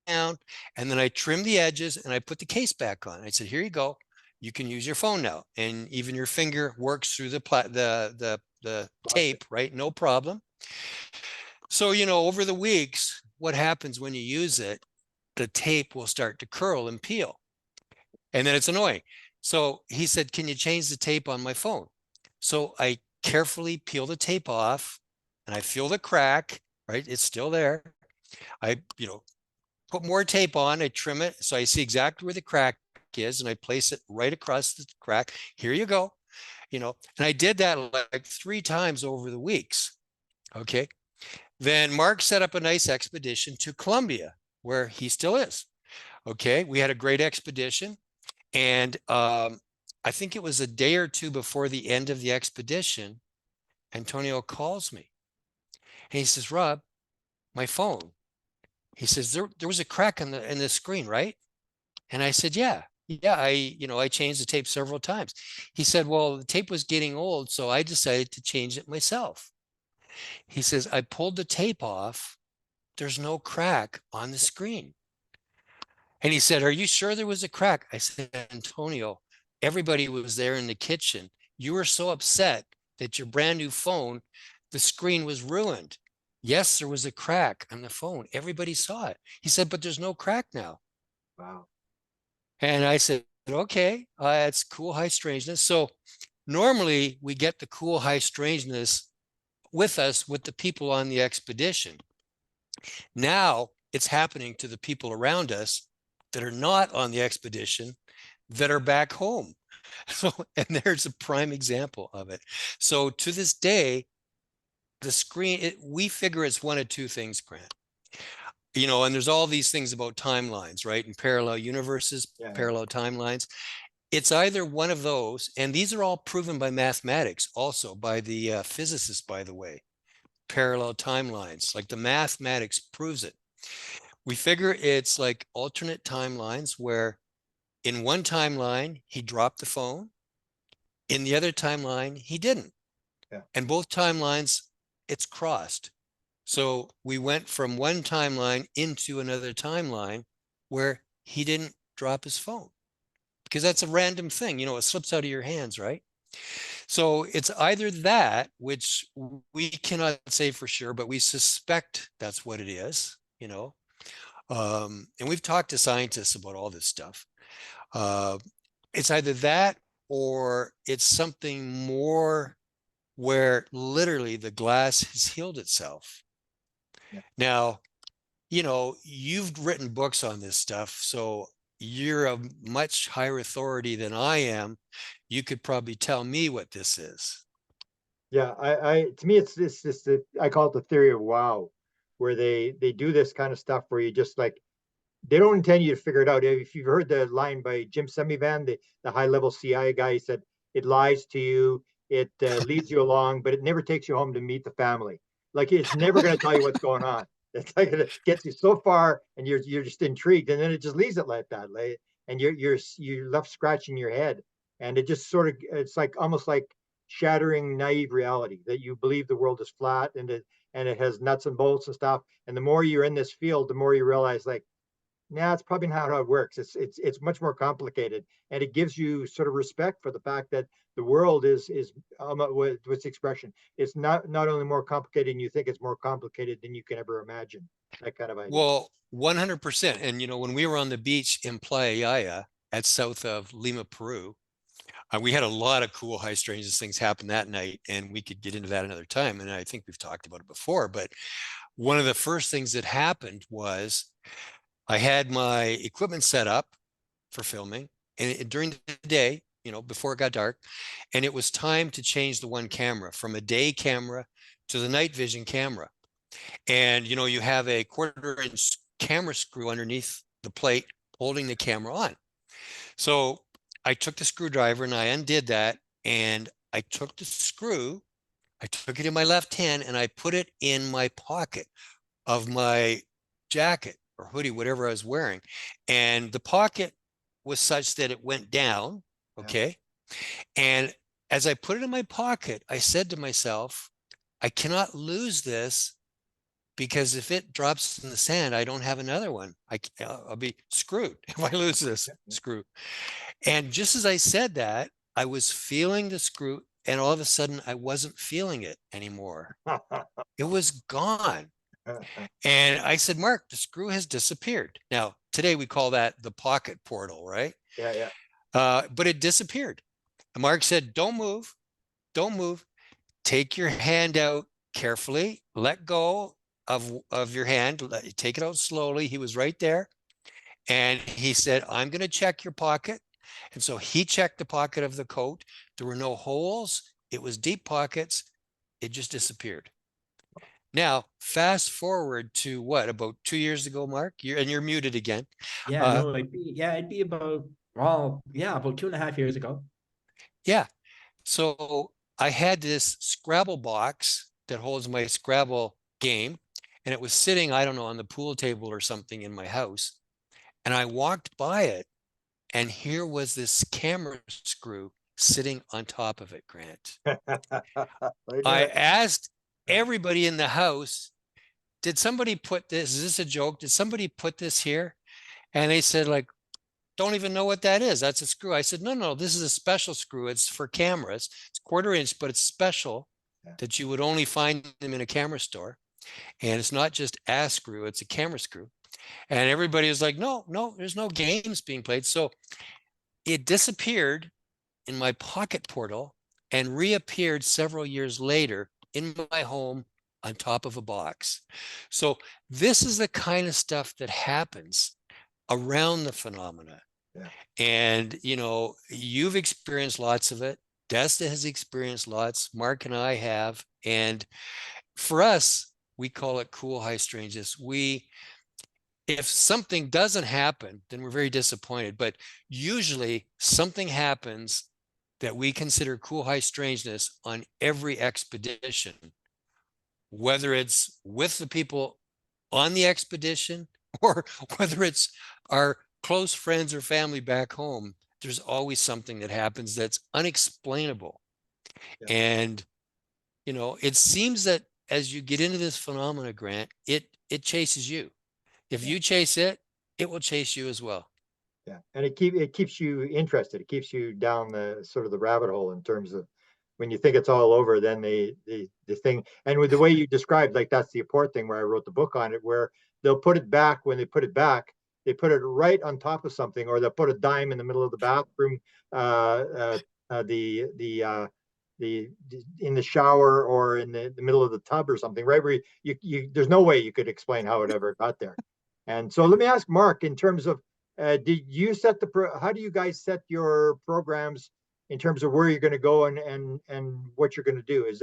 down, and then I trimmed the edges, and I put the case back on. I said, here you go. You can use your phone now. And even your finger works through the tape, right? No problem. So, over the weeks, what happens when you use it, the tape will start to curl and peel. And then it's annoying. So he said, can you change the tape on my phone? So I carefully peel the tape off, and I feel the crack, right? It's still there. I, put more tape on, I trim it. So I see exactly where the crack is, and I place it right across the crack. Here you go. And I did that like 3 times over the weeks. Okay. Then Mark set up a nice expedition to Colombia, where he still is. Okay. We had a great expedition. And I think it was a day or 2 before the end of the expedition, Antonio calls me. And he says, Rob, my phone. He says, there was a crack in the screen, right? And I said, yeah. I changed the tape several times. He said, well, the tape was getting old, so I decided to change it myself. He says, I pulled the tape off. There's no crack on the screen. And he said, are you sure there was a crack? I said, Antonio, everybody was there in the kitchen. You were so upset that your brand new phone, the screen was ruined. Yes, there was a crack on the phone. Everybody saw it. He said, but there's no crack now. Wow. And I said, okay, it's cool high strangeness. So normally we get the cool high strangeness with us, with the people on the expedition. Now it's happening to the people around us that are not on the expedition, that are back home. So, and there's a prime example of it. So to this day, the screen, we figure it's one of 2 things, Grant. And there's all these things about timelines, right? And parallel universes, parallel timelines. It's either one of those, and these are all proven by mathematics, also by the physicists, by the way. Parallel timelines, like the mathematics proves it. We figure it's like alternate timelines where in one timeline, he dropped the phone. In the other timeline, he didn't. Yeah. And both timelines, it's crossed. So we went from one timeline into another timeline where he didn't drop his phone, because that's a random thing. It slips out of your hands, right? So it's either that, which we cannot say for sure, but we suspect that's what it is, and we've talked to scientists about all this stuff. It's either that, or it's something more where literally the glass has healed itself. Yeah. Now, you've written books on this stuff, so you're a much higher authority than I am. You could probably tell me what this is. Yeah, to me, it's this, I call it the theory of wow, where they do this kind of stuff where you just like, they don't intend you to figure it out. If you've heard the line by Jim Semivan, the high level CIA guy, he said, it lies to you, it leads you along, but it never takes you home to meet the family. Like, it's never going to tell you what's going on. It's like it gets you so far, and you're just intrigued, and then it just leaves it like that, and you're left scratching your head, and it just sort of, it's like almost like shattering naive reality that you believe the world is flat, and it has nuts and bolts and stuff. And the more you're in this field, the more you realize, like, nah, it's probably not how it works. It's much more complicated, and it gives you sort of respect for the fact that the world is what's the expression? It's not only more complicated than you think, it's more complicated than you can ever imagine. That kind of idea. Well, 100%. And when we were on the beach in Playa Yaya at south of Lima, Peru, we had a lot of cool high strangeness things happen that night, and we could get into that another time. And I think we've talked about it before, but one of the first things that happened was I had my equipment set up for filming, and during the day, before it got dark, and it was time to change the one camera from a day camera to the night vision camera. And, you have a 1/4-inch camera screw underneath the plate holding the camera on. So I took the screwdriver and I undid that, and I took the screw, I took it in my left hand, and I put it in my pocket of my jacket. or hoodie, whatever I was wearing. And the pocket was such that it went down. Okay. And as I put it in my pocket, I said to myself, I cannot lose this, because if it drops in the sand, I don't have another one. I'll be screwed if I lose this screw. And just as I said that, I was feeling the screw, and all of a sudden I wasn't feeling it anymore. It was gone. And I said, Mark, the screw has disappeared. Now, today we call that the pocket portal, right? Yeah. But it disappeared. And Mark said, don't move. Don't move. Take your hand out carefully. Let go of your hand. Take it out slowly. He was right there. And he said, I'm going to check your pocket. And so he checked the pocket of the coat. There were no holes. It was deep pockets. It just disappeared. Now, fast forward to what, about 2 years ago, Mark? You're muted again. Yeah, no, it'd be about, well, yeah, about 2.5 years ago. Yeah. So I had this Scrabble box that holds my Scrabble game, and it was sitting, I don't know, on the pool table or something in my house. And I walked by it, and here was this camera screw sitting on top of it, Grant. I asked everybody in the house, did somebody put this? Is this a joke? Did somebody put this here? And they said, like, don't even know what that is. That's a screw. I said, no, this is a special screw. It's for cameras. It's 1/4 inch, but it's special, that you would only find them in a camera store. And it's not just a screw, it's a camera screw. And everybody was like, no, there's no games being played. So it disappeared in my pocket portal and reappeared several years later in my home on top of a box. So this is the kind of stuff that happens around the phenomena. And, you've experienced lots of it. Desta has experienced lots. Mark and I have. And for us, we call it cool high strangeness. If something doesn't happen, then we're very disappointed. But usually something happens that we consider cool high strangeness on every expedition, whether it's with the people on the expedition or whether it's our close friends or family back home. There's always something that happens that's unexplainable. And, it seems that as you get into this phenomena, Grant, it chases you. If you chase it, it will chase you as well. Yeah, and it keeps you interested. It keeps you down the sort of the rabbit hole in terms of when you think it's all over, then the thing. And with the way you described, like that's the important thing where I wrote the book on it, where they'll put it back. When they put it back, they put it right on top of something, or they'll put a dime in the middle of the bathroom, the in the shower, or in the middle of the tub or something, right? Where you there's no way you could explain how it ever got there. And so let me ask Mark, in terms of, did you set how do you guys set your programs in terms of where you're going to go and what you're going to do? Is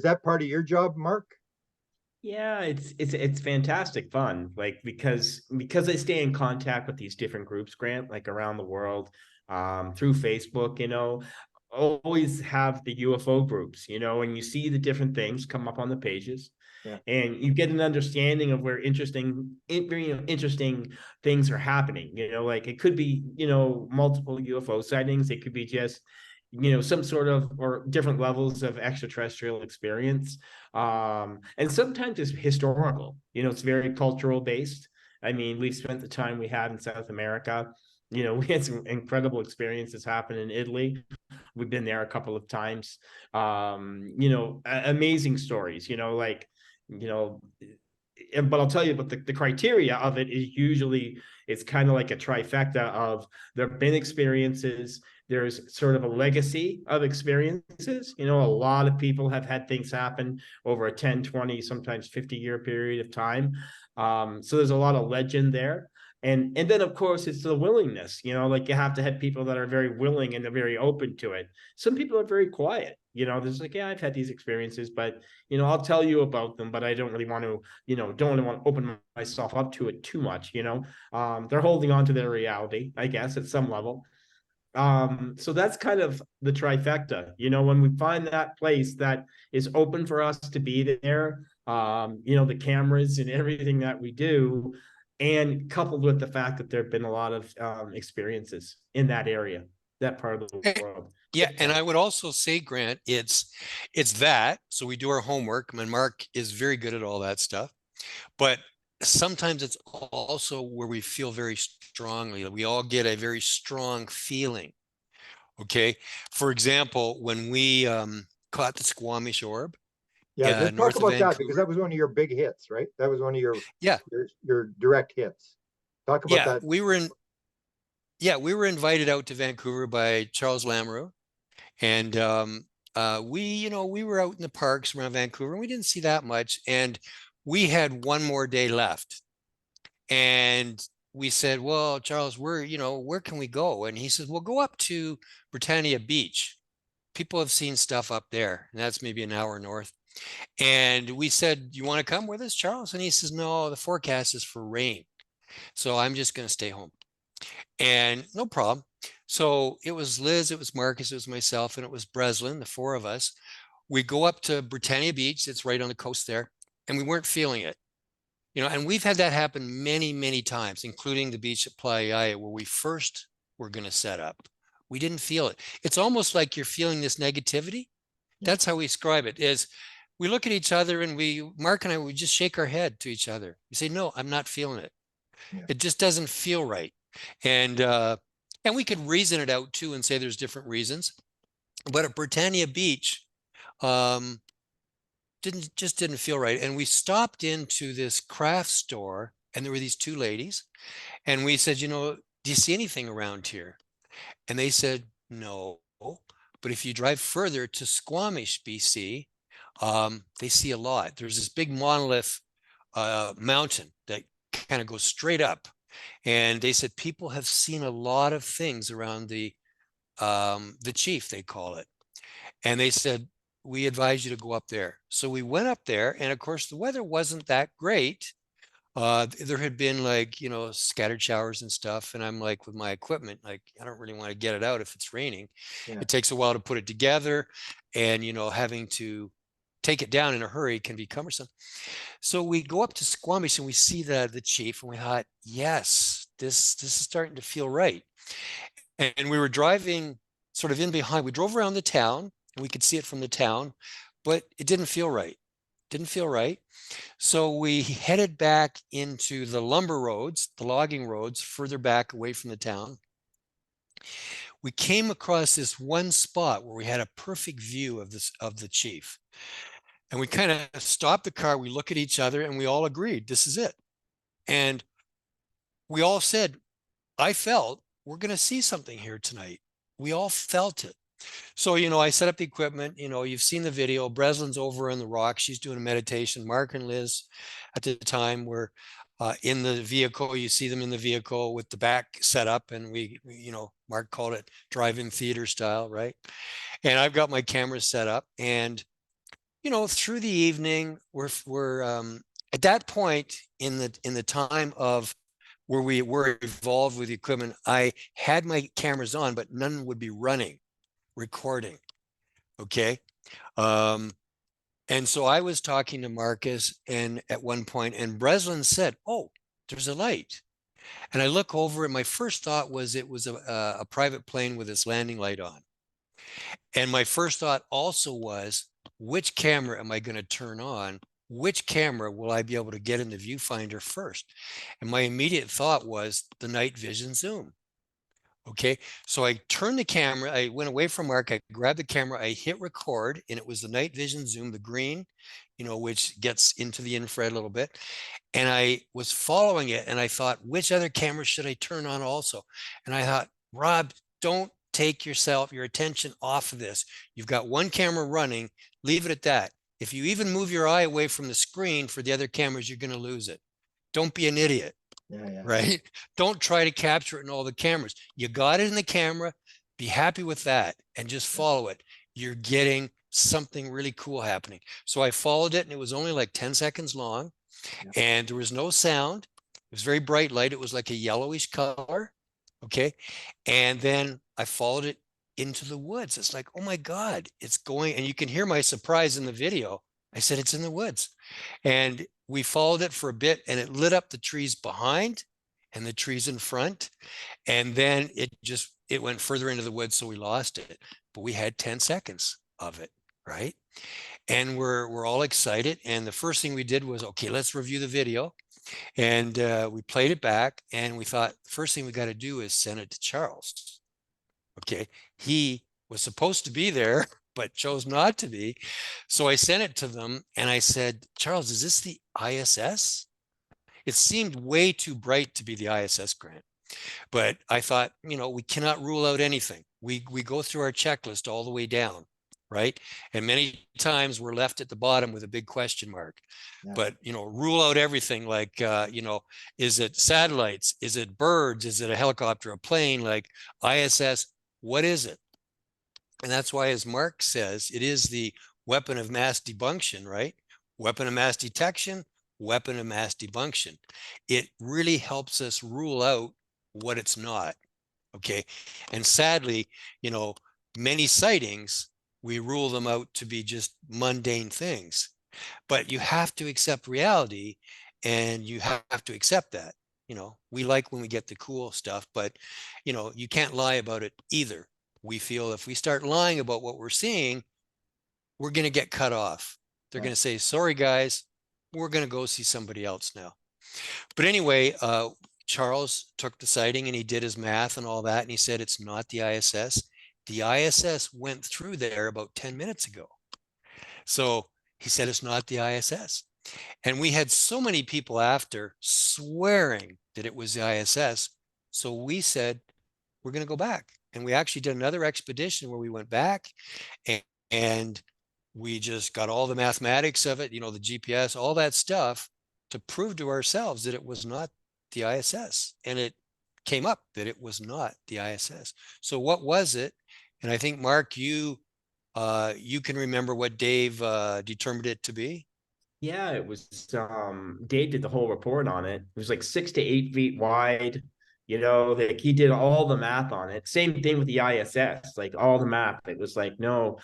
that part of your job, Mark? Yeah, it's fantastic fun, like because I stay in contact with these different groups, Grant, like around the world, through Facebook, always have the UFO groups, and you see the different things come up on the pages. Yeah. And you get an understanding of where interesting things are happening. Like it could be, multiple UFO sightings. It could be just, some sort of, or different levels of extraterrestrial experience. And sometimes it's historical, it's very cultural based. I mean, we've spent the time we had in South America. We had some incredible experiences happen in Italy. We've been there a couple of times. Amazing stories, but I'll tell you, but the criteria of it is usually, it's kind of like a trifecta of, there have been experiences, there's sort of a legacy of experiences. A lot of people have had things happen over a 10, 20, sometimes 50-year period of time. So there's a lot of legend there. And then, of course, it's the willingness, like you have to have people that are very willing and they're very open to it. Some people are very quiet, there's like, yeah, I've had these experiences, but, I'll tell you about them, but I don't really want to, don't really want to open myself up to it too much, they're holding on to their reality, I guess, at some level. So that's kind of the trifecta, when we find that place that is open for us to be there, the cameras and everything that we do, and coupled with the fact that there have been a lot of experiences in that area, that part of the Eh, world. Yeah, and I would also say, Grant, it's that. So we do our homework. I mean, Mark is very good at all that stuff. But sometimes it's also where we feel very strongly. We all get a very strong feeling. Okay. For example, when we caught the Squamish orb Yeah, let's talk north of about that because Vancouver. that was one of your big hits, right? That was one of Yeah. your direct hits. Talk about Yeah. that. We were invited out to Vancouver by Charles Lamoureux. And we were out in the parks around Vancouver and we didn't see that much. And we had one more day left. And we said, well, Charles, where can we go? And he says, well, go up to Britannia Beach. People have seen stuff up there, and that's maybe an hour north. And we said, you want to come with us, Charles? And he says, no, the forecast is for rain. So I'm just going to stay home. And no problem. So it was Liz, it was Marcus, it was myself, and it was Breslin, the four of us. We go up to Britannia Beach. It's right on the coast there. And we weren't feeling it. And we've had that happen many, many times, including the beach at Playa, where we first were going to set up. We didn't feel it. It's almost like you're feeling this negativity. Yeah. That's how we describe it, is we look at each other and Mark and I, we just shake our head to each other. We say, no, I'm not feeling it. Yeah. It just doesn't feel right. And we could reason it out too and say there's different reasons. But at Britannia Beach, didn't feel right. And we stopped into this craft store and there were these two ladies and we said, do you see anything around here? And they said, no, but if you drive further to Squamish, BC, they see a lot. There's this big monolith mountain that kind of goes straight up. And they said, people have seen a lot of things around the chief, they call it. And they said, we advise you to go up there. So we went up there, and of course the weather wasn't that great. There had been scattered showers and stuff. And I'm like, with my equipment, like, I don't really want to get it out if it's raining. Yeah. It takes a while to put it together, and having to take it down in a hurry can be cumbersome. So we go up to Squamish and we see the chief, and we thought, yes, this is starting to feel right. And we were driving sort of in behind. We drove around the town and we could see it from the town, but it didn't feel right. Didn't feel right. So we headed back into the lumber roads, the logging roads, further back away from the town. We came across this one spot where we had a perfect view of the chief. And we kind of stopped the car. We look at each other and we all agreed, this is it. And we all said, I felt we're going to see something here tonight. We all felt it. So, I set up the equipment. You've seen the video. Breslin's over on the rock. She's doing a meditation. Mark and Liz at the time were in the vehicle. You see them in the vehicle with the back set up. And we Mark called it drive-in theater style, right? And I've got my camera set up. And, through the evening, we're at that point in the time of where we were involved with the equipment, I had my cameras on, but none would be running, recording. Okay. And so I was talking to Marcus and at one point, and Breslin said, oh, there's a light. And I look over and my first thought was it was a private plane with its landing light on. And my first thought also was, which camera am I going to turn on? Which camera will I be able to get in the viewfinder first? And my immediate thought was the night vision zoom. Okay, so I turned the camera, I went away from Mark, I grabbed the camera, I hit record, and it was the night vision zoom, the green, which gets into the infrared a little bit. And I was following it and I thought, which other camera should I turn on also? And I thought, Rob, don't take your attention off of this. You've got one camera running, leave it at that. If you even move your eye away from the screen for the other cameras, you're going to lose it. Don't be an idiot. Yeah. Right? Don't try to capture it in all the cameras. You got it in the camera. Be happy with that and just follow it. You're getting something really cool happening. So I followed it and it was only like 10 seconds long and there was no sound. It was very bright light. It was like a yellowish color. Okay. And then I followed it into the woods. It's like, oh my God, it's going. And you can hear my surprise in the video. I said, it's in the woods. And we followed it for a bit and it lit up the trees behind and the trees in front. And then it went further into the woods. So we lost it, but we had 10 seconds of it. Right. And we're all excited. And the first thing we did was, okay, let's review the video. And we played it back and we thought the first thing we got to do is send it to Charles. Okay. He was supposed to be there, but chose not to be. So I sent it to them and I said, Charles, is this the ISS? It seemed way too bright to be the ISS, Grant. But I thought, we cannot rule out anything. We go through our checklist all the way down, right? And many times we're left at the bottom with a big question mark. Yeah. But, rule out everything like, is it satellites? Is it birds? Is it a helicopter, a plane, like ISS? What is it? And that's why, as Mark says, it is the weapon of mass debunction, right? Weapon of mass detection, weapon of mass debunction. It really helps us rule out what it's not. Okay. And sadly, many sightings, we rule them out to be just mundane things. But you have to accept reality and you have to accept that. We like when we get the cool stuff, but you can't lie about it either. We feel if we start lying about what we're seeing, we're going to get cut off. They're going to say, sorry, guys, we're going to go see somebody else now. But anyway, Charles took the sighting and he did his math and all that. And he said, it's not the ISS. The ISS went through there about 10 minutes ago. So he said, it's not the ISS. And we had so many people after swearing that it was the ISS. So we said, we're going to go back. And we actually did another expedition where we went back and we just got all the mathematics of it, the GPS, all that stuff to prove to ourselves that it was not the ISS. And it came up that it was not the ISS. So what was it? And I think, Mark, you can remember what Dave determined it to be. Yeah, it was Dave did the whole report on it. It was like 6 to 8 feet wide. Like he did all the math on it. Same thing with the ISS, like all the math. It was like no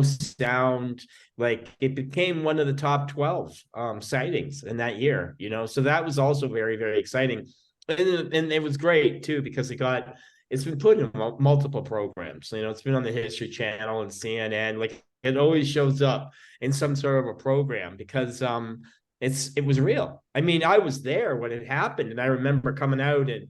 sound. Like it became one of the top 12 sightings in that year, So that was also very, very exciting. And it was great too, because it's been put in multiple programs. It's been on the History Channel and CNN. Like it always shows up in some sort of a program because it was real. I mean, I was there when it happened, and I remember coming out and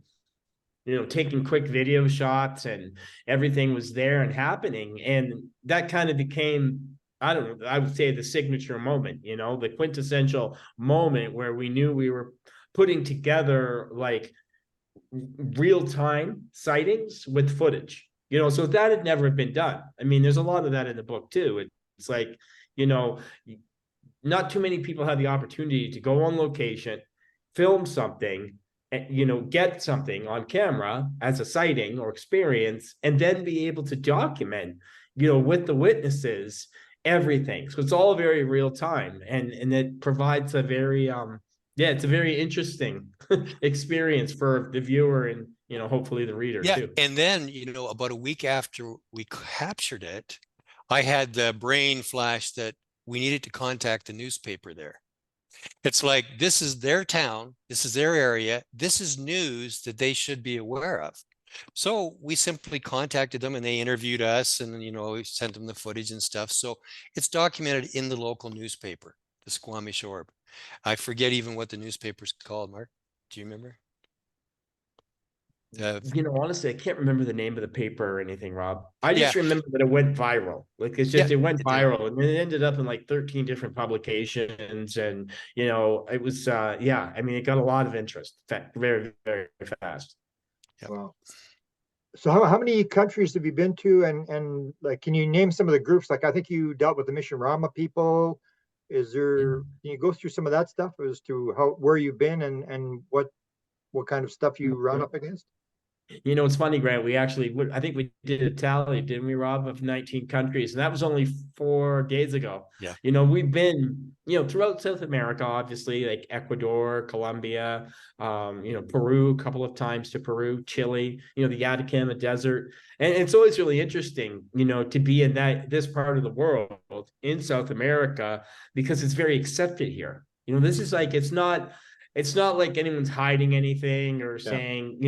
taking quick video shots, and everything was there and happening. And that kind of became, I don't know, I would say the signature moment, the quintessential moment where we knew we were putting together like real-time sightings with footage, so that had never been done. I mean, there's a lot of that in the book too. It's like, not too many people have the opportunity to go on location, film something, and get something on camera as a sighting or experience, and then be able to document, with the witnesses, everything. So it's all very real time, and it provides a very it's a very interesting experience for the viewer and hopefully the reader too. And then about a week after we captured it, I had the brain flash that we needed to contact the newspaper there. It's like, this is their town, this is their area, this is news that they should be aware of. So we simply contacted them and they interviewed us, and we sent them the footage and stuff. So it's documented in the local newspaper, the Squamish Orb. I forget even what the newspaper's called, Mark. Do you remember? Honestly, I can't remember the name of the paper or anything, Rob. I just remember that it went viral. Like it went viral, and it ended up in like 13 different publications, and it was I mean, it got a lot of interest very, very fast. Yep. Wow. So how many countries have you been to, and like, can you name some of the groups? Like, I think you dealt with the Mission Rama people. Can you go through some of that stuff as to where you've been and what kind of stuff you run up against? It's funny, Grant. I think we did a tally, didn't we, Rob, of 19 countries, and that was only 4 days ago. Yeah. We've been, throughout South America, obviously, like Ecuador, Colombia, Peru, a couple of times to Peru, Chile, the Atacama Desert. And it's always really interesting, to be in this part of the world in South America, because it's very accepted here. You know, this is like, it's not like anyone's hiding anything or Yeah. saying,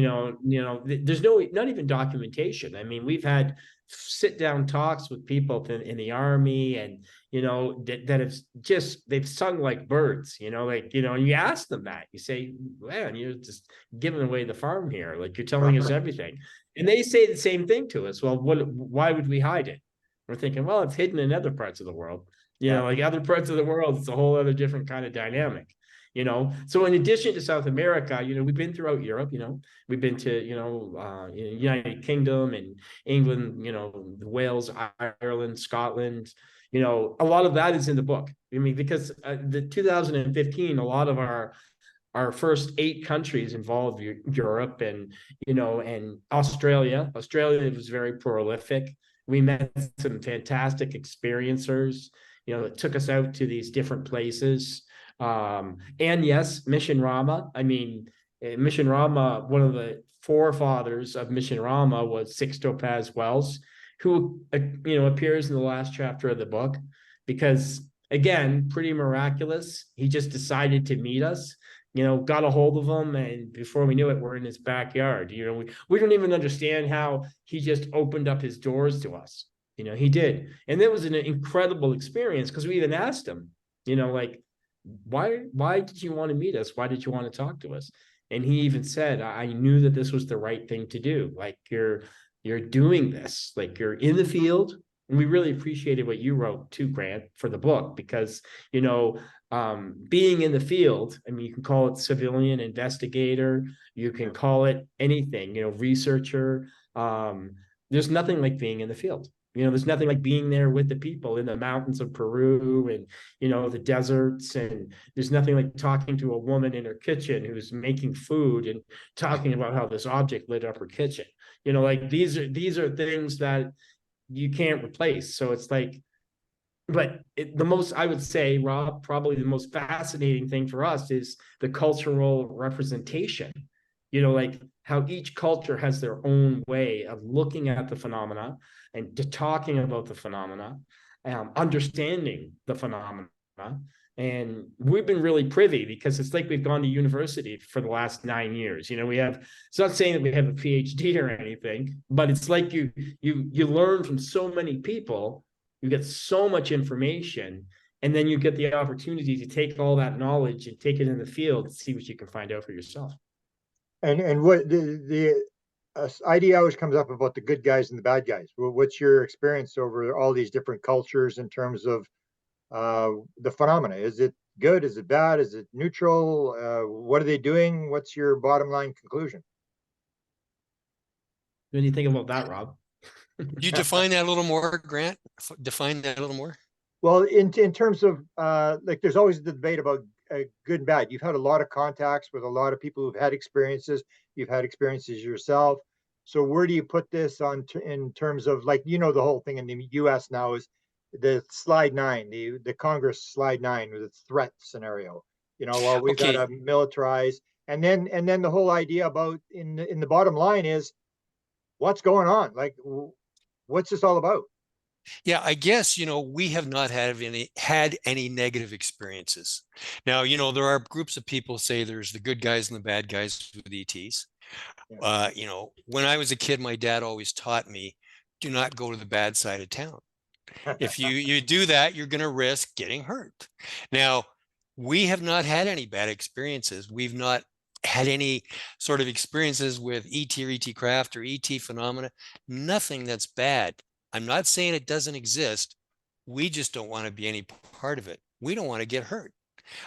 there's not even documentation. I mean, we've had sit down talks with people in the army, and that have just, they've sung like birds, and you ask them that, you say, man, you're just giving away the farm here, like you're telling us everything. And they say the same thing to us. Well, why would we hide it? We're thinking, well, it's hidden in other parts of the world. Yeah. Like other parts of the world, it's a whole other different kind of dynamic. So in addition to South America, we've been throughout Europe. We've been to United Kingdom and England, Wales, Ireland, Scotland. A lot of that is in the book. I mean, because the 2015, a lot of our first 8 countries involved Europe and and Australia. Australia was very prolific. We met some fantastic experiencers. It took us out to these different places. And yes, Mission Rama. I mean, Mission Rama, one of the forefathers of Mission Rama was Six Topaz Wells, who appears in the last chapter of the book, because again, pretty miraculous. He just decided to meet us. Got a hold of him, and before we knew it, we're in his backyard. We don't even understand how he just opened up his doors to us. He did, and it was an incredible experience, because we even asked him, like, why did you want to meet us? Why did you want to talk to us? And he even said, I knew that this was the right thing to do. Like, you're doing this, like you're in the field. And we really appreciated what you wrote too, Grant, for the book, because being in the field, I mean, you can call it civilian investigator, you can call it anything, researcher. There's nothing like being in the field. There's nothing like being there with the people in the mountains of Peru and, the deserts. And there's nothing like talking to a woman in her kitchen who's making food and talking about how this object lit up her kitchen. Like these are things that you can't replace. So it's like, but I would say, Rob, probably the most fascinating thing for us is the cultural representation. Like how each culture has their own way of looking at the phenomena and talking about the phenomena, understanding the phenomena. And we've been really privy, because it's like we've gone to university for the last 9 years. It's not saying that we have a PhD or anything, but it's like you learn from so many people, you get so much information, and then you get the opportunity to take all that knowledge and take it in the field and see what you can find out for yourself. And what the idea always comes up about the good guys and the bad guys. Well, what's your experience over all these different cultures in terms of the phenomena? Is it good? Is it bad? Is it neutral? What are they doing? What's your bottom line conclusion? What do you think about that, Rob? You define that a little more, Grant? Define that a little more. Well, in terms of like, there's always the debate about good and bad. You've had a lot of contacts with a lot of people who've had experiences. You've had experiences yourself. So where do you put this in terms of, like, the whole thing in the U.S. now is the slide 9, the Congress slide 9 with its threat scenario. Well, we've got to militarize, and then the whole idea about in the bottom line is what's going on? Like, what's this all about? Yeah, I guess, we have not had any negative experiences. Now, there are groups of people say there's the good guys and the bad guys with ETs. Yeah. When I was a kid, my dad always taught me, do not go to the bad side of town. If you do that, you're going to risk getting hurt. Now, we have not had any bad experiences. We've not had any sort of experiences with ET or ET craft or ET phenomena. Nothing that's bad. I'm not saying it doesn't exist. We just don't want to be any part of it. We don't want to get hurt.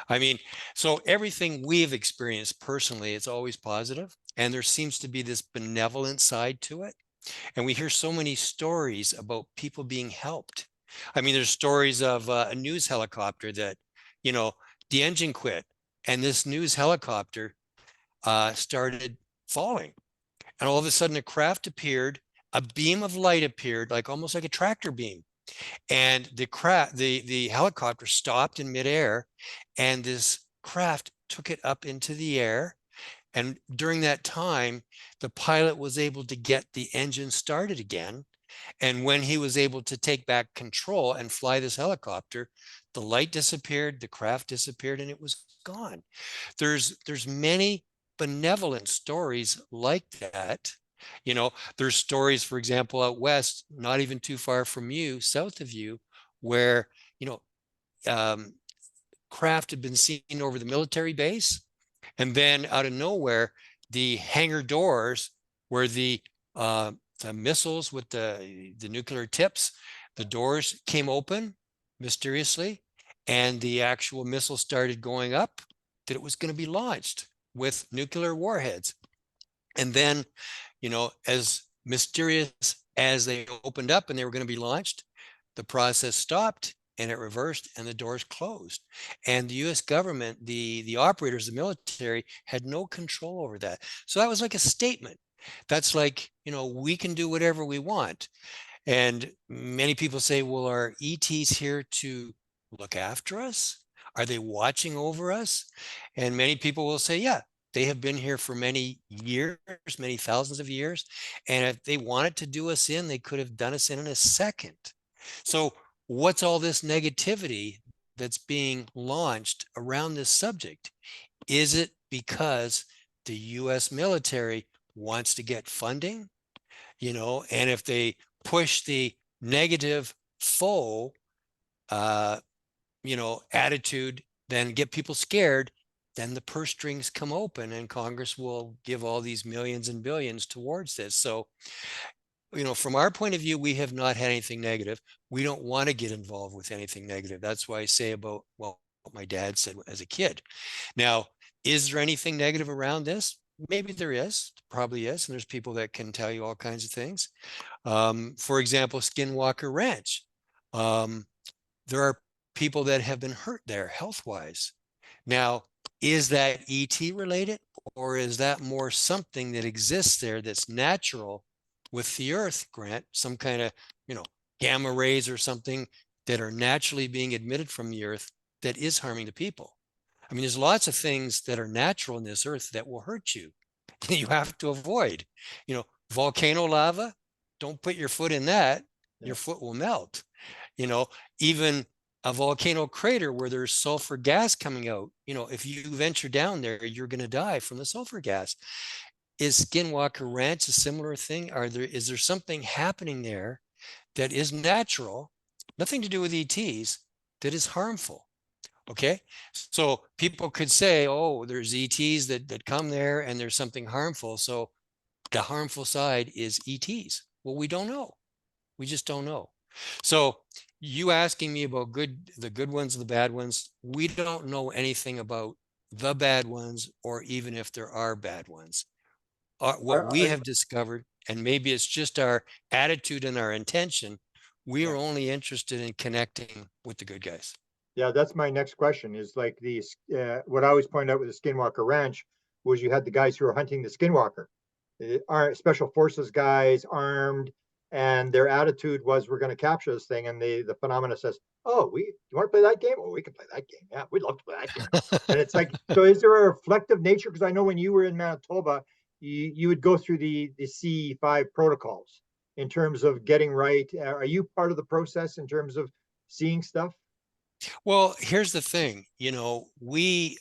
I mean, so everything we've experienced personally, it's always positive, and there seems to be this benevolent side to it. And we hear so many stories about people being helped. I mean, there's stories of a news helicopter that, the engine quit, and this news helicopter started falling. And all of a sudden a craft appeared, a beam of light appeared, like almost like a tractor beam. And the helicopter stopped in midair, and this craft took it up into the air. And during that time, the pilot was able to get the engine started again. And when he was able to take back control and fly this helicopter, the light disappeared, the craft disappeared, and it was gone. There's many benevolent stories like that. There's stories, for example, out west, not even too far from you, south of you, where, um, craft had been seen over the military base. And then out of nowhere, the hangar doors where the missiles with the nuclear tips, the doors came open mysteriously, and the actual missile started going up, that it was going to be launched with nuclear warheads. And then, as mysterious as they opened up and they were going to be launched, the process stopped and it reversed and the doors closed. And the US government, the operators, the military, had no control over that. So that was like a statement. That's like, we can do whatever we want. And many people say, well, are ETs here to look after us? Are they watching over us? And many people will say, yeah, they have been here for many years, many thousands of years. And if they wanted to do us in, they could have done us in a second. So what's all this negativity that's being launched around this subject? Is it because the US military wants to get funding? And if they push the negative foe, attitude, then get people scared, then the purse strings come open and Congress will give all these millions and billions towards this. So, from our point of view, we have not had anything negative. We don't want to get involved with anything negative. That's why I say about, well, what my dad said as a kid. Now, is there anything negative around this? Maybe there is, probably is. And there's people that can tell you all kinds of things. For example, Skinwalker Ranch. There are people that have been hurt there health-wise. Now, is that ET related, or is that more something that exists there that's natural with the earth, Grant, some kind of, gamma rays or something that are naturally being emitted from the earth that is harming the people? I mean, there's lots of things that are natural in this earth that will hurt you. You have to avoid, volcano lava. Don't put your foot in that. Your foot will melt. Even a volcano crater where there's sulfur gas coming out, if you venture down there, you're going to die from the sulfur gas. Is Skinwalker Ranch a similar thing? Is there something happening there that is natural, nothing to do with ETs, that is harmful? Okay, so people could say, oh, there's ETs that come there and there's something harmful. So the harmful side is ETs. Well, we don't know. We just don't know. So you asking me about the good ones and the bad ones, we don't know anything about the bad ones, or even if there are bad ones. What we have discovered, and maybe it's just our attitude and our intention, we are only interested in connecting with the good guys. Yeah, that's my next question is like what I always point out with the Skinwalker Ranch was you had the guys who were hunting the Skinwalker, are special forces guys armed, and their attitude was, we're going to capture this thing. And the phenomena says, oh, you want to play that game? Oh, we can play that game. Yeah, we'd love to play that game. And it's like, so is there a reflective nature? Because I know when you were in Manitoba, you would go through the CE5 protocols in terms of getting right. Are you part of the process in terms of seeing stuff? Well, here's the thing, there's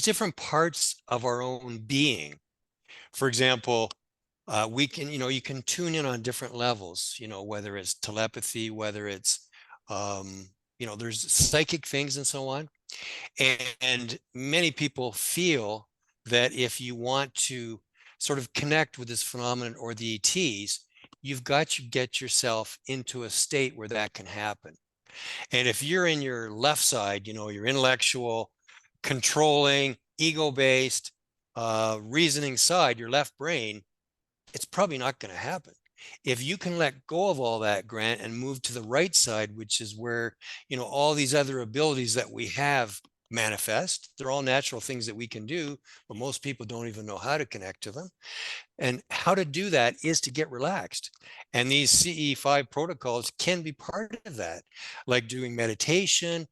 different parts of our own being. For example, we can, you can tune in on different levels, whether it's telepathy, whether it's, there's psychic things and so on. And many people feel that if you want to sort of connect with this phenomenon or the ETs, you've got to get yourself into a state where that can happen. And if you're in your left side, your intellectual, controlling, ego-based, reasoning side, your left brain, it's probably not going to happen. If you can let go of all that, Grant, and move to the right side, which is where, all these other abilities that we have manifest, they're all natural things that we can do, but most people don't even know how to connect to them. And how to do that is to get relaxed. And these CE5 protocols can be part of that, like doing meditation,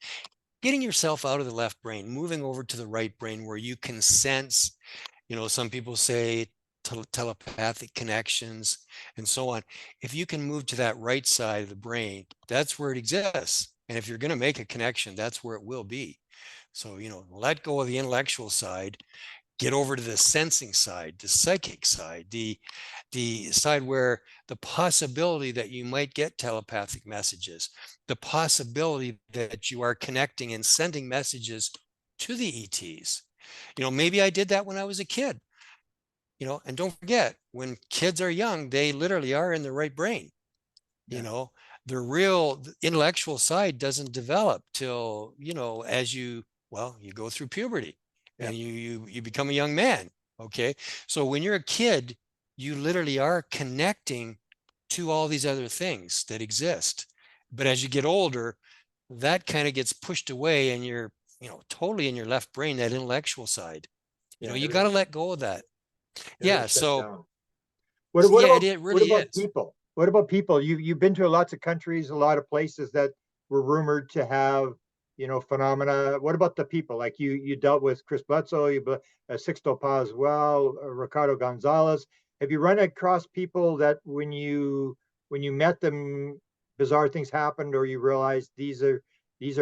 getting yourself out of the left brain, moving over to the right brain where you can sense, some people say telepathic connections and so on. If you can move to that right side of the brain, that's where it exists. And if you're going to make a connection, that's where it will be. So, let go of the intellectual side, get over to the sensing side, the psychic side, the side where the possibility that you might get telepathic messages, the possibility that you are connecting and sending messages to the ETs. Maybe I did that when I was a kid, and don't forget, when kids are young, they literally are in the right brain. The real intellectual side doesn't develop till, as you go through puberty and you become a young man. Okay. So when you're a kid, you literally are connecting to all these other things that exist. But as you get older, that kind of gets pushed away and you're, totally in your left brain, that intellectual side. You got to let go of that. Yeah. So what yeah, about it really is. people? What about people? You've been to lots of countries, a lot of places that were rumored to have, phenomena. What about the people? Like you dealt with Chris Bledsoe, Sixto Paz as well, Ricardo Gonzalez. Have you run across people that when you met them, bizarre things happened, or you realized these are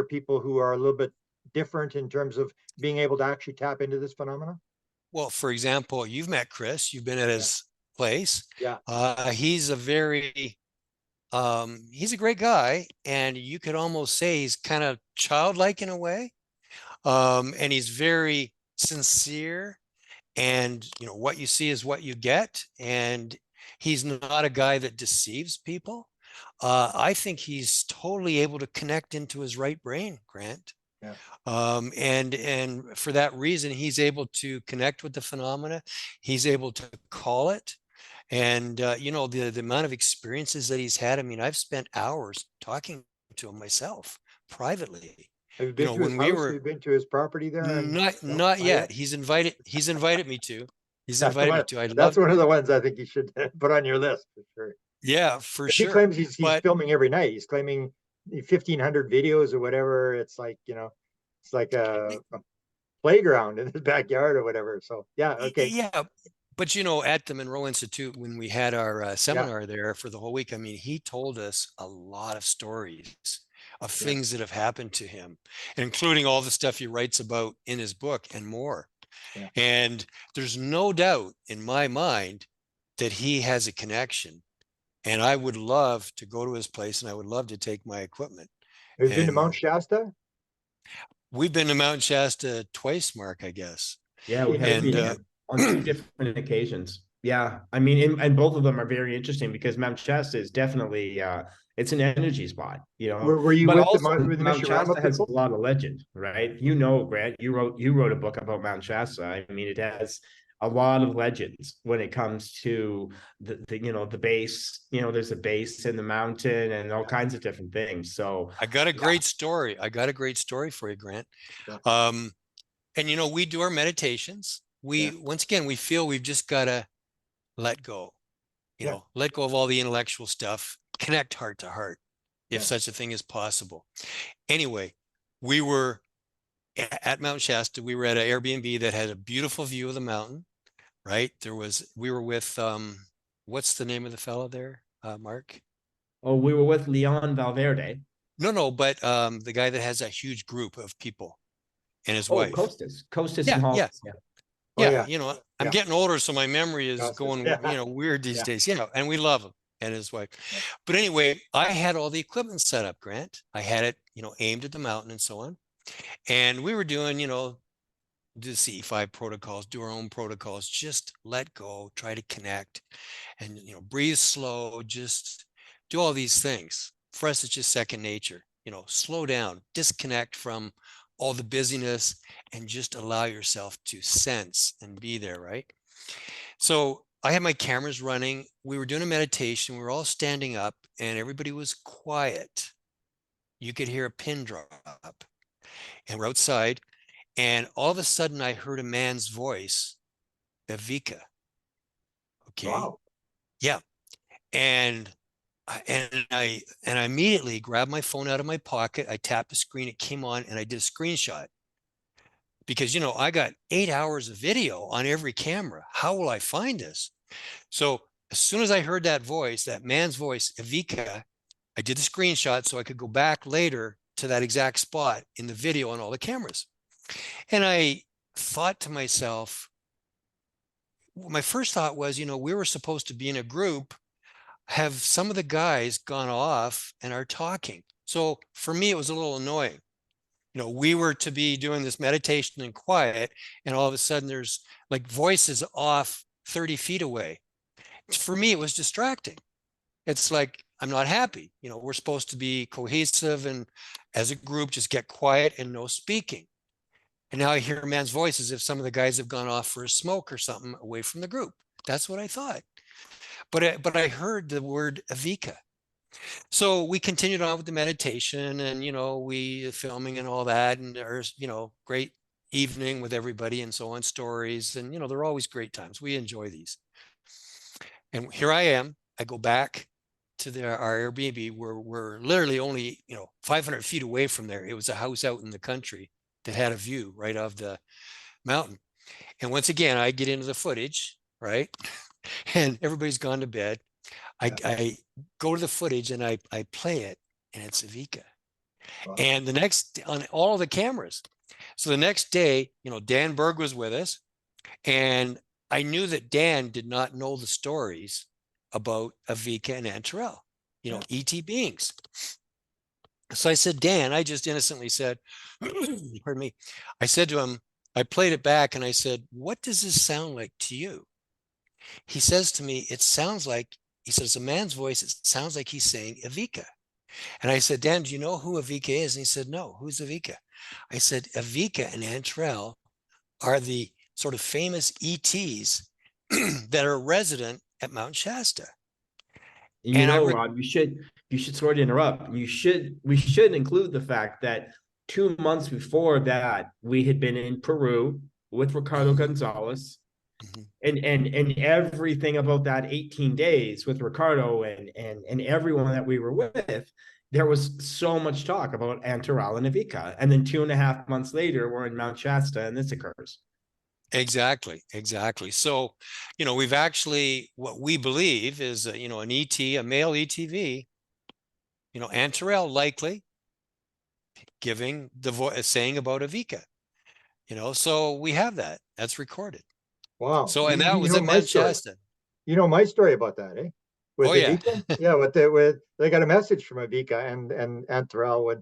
people who are a little bit different in terms of being able to actually tap into this phenomena? Well, for example, you've met Chris, you've been at his place. Yeah. He's he's a great guy, and you could almost say he's kind of childlike in a way. And he's very sincere, and what you see is what you get, and he's not a guy that deceives people. I think he's totally able to connect into his right brain, Grant. Yeah. And for that reason, he's able to connect with the phenomena. He's able to call it. And the amount of experiences that he's had. I mean, I've spent hours talking to him myself privately. Have you been to his When house? we Have were you been to his property there? not yet. He's invited me to. He's invited me to. That's one of the ones I think you should put on your list for sure. Yeah, for He sure. claims he's But filming every night. He's claiming 1,500 videos or whatever. It's like, it's like a playground in his backyard or whatever. So yeah, okay. yeah, but at the Monroe Institute, when we had our seminar there for the whole week, I mean, he told us a lot of stories of things that have happened to him, including all the stuff he writes about in his book and more. Yeah. And there's no doubt in my mind that he has a connection. And I would love to go to his place, and I would love to take my equipment. Have you been to Mount Shasta? We've been to Mount Shasta twice, Mark, I guess. Yeah, we have been on two different occasions. Yeah, I mean, and both of them are very interesting because Mount Shasta is definitely it's an energy spot, Were you but with also the Mount Mishawama Shasta has a people? lot of legend, right? Grant, you wrote a book about Mount Shasta. I mean, it has a lot of legends when it comes to the base. There's a base in the mountain and all kinds of different things. So I got a great story. I got a great story for you, Grant. Yeah. And we do our meditations. Once again, we feel we've just got to let go. Let go of all the intellectual stuff, connect heart to heart, if such a thing is possible. Anyway, we were at Mount Shasta. We were at an Airbnb that had a beautiful view of the mountain, right? We were with, what's the name of the fellow there, Mark? Oh, we were with Leon Valverde. No, but the guy that has a huge group of people and his wife. Costas and Hall. Yeah. I'm getting older, so my memory is going, weird these days, and we love him and his wife. But anyway, I had all the equipment set up, Grant. I had it, aimed at the mountain and so on. And we were doing, the C5 protocols, do our own protocols, just let go, try to connect and, breathe slow, just do all these things. For us, it's just second nature, slow down, disconnect from all the busyness and just allow yourself to sense and be there, right? So I had my cameras running. We were doing a meditation. We were all standing up and everybody was quiet. You could hear a pin drop. And we're outside. And all of a sudden I heard a man's voice, Evika. Okay. Wow. Yeah. And I immediately grabbed my phone out of my pocket. I tapped the screen, it came on, and I did a screenshot. Because I got 8 hours of video on every camera. How will I find this? So as soon as I heard that voice, that man's voice, Evika, I did the screenshot so I could go back later to that exact spot in the video on all the cameras. And I thought to myself, my first thought was, we were supposed to be in a group. Have some of the guys gone off and are talking? So for me, it was a little annoying. We were to be doing this meditation in quiet, and all of a sudden there's like voices off 30 feet away. For me, it was distracting. It's like, I'm not happy. We're supposed to be cohesive and as a group, just get quiet and no speaking. And now I hear a man's voice as if some of the guys have gone off for a smoke or something away from the group. That's what I thought. But I heard the word Evika. So we continued on with the meditation and, we filming and all that. And there's, great evening with everybody and so on, stories. And, they're always great times. We enjoy these. And here I am. I go back to our Airbnb where we're literally only, 500 feet away from there. It was a house out in the country that had a view right off the mountain. And once again, I get into the footage, right? And everybody's gone to bed. I go to the footage and I play it, and it's Evika. Wow. And the next, on all the cameras. So the next day, Dan Berg was with us, and I knew that Dan did not know the stories about Evika and Aunt Terrell, ET beings. So I said, Dan, I just innocently said, pardon me. I said to him, I played it back and I said, what does this sound like to you? He says to me, he says, a man's voice, it sounds like he's saying Evika. And I said, Dan, do you know who Evika is? And he said, no, who's Evika? I said, Evika and Aunt Terrell are the sort of famous ETs that are resident at Mount Shasta. And Rod, you should sort of interrupt. We should include the fact that 2 months before that, we had been in Peru with Ricardo Gonzalez. And everything about that 18 days with Ricardo and everyone that we were with, there was so much talk about Aunt Terrell and Evika. And then 2.5 months later, we're in Mount Shasta and this occurs. Exactly. So, we've actually, what we believe is, an ET, a male ETV, Aunt Terrell likely giving the voice, saying about Evika, so we have that. That's recorded. Wow. So, and that was at Mount Shasta. You know my story about that, eh? With Evika? Yeah, they got a message from Evika and Aunt Terrell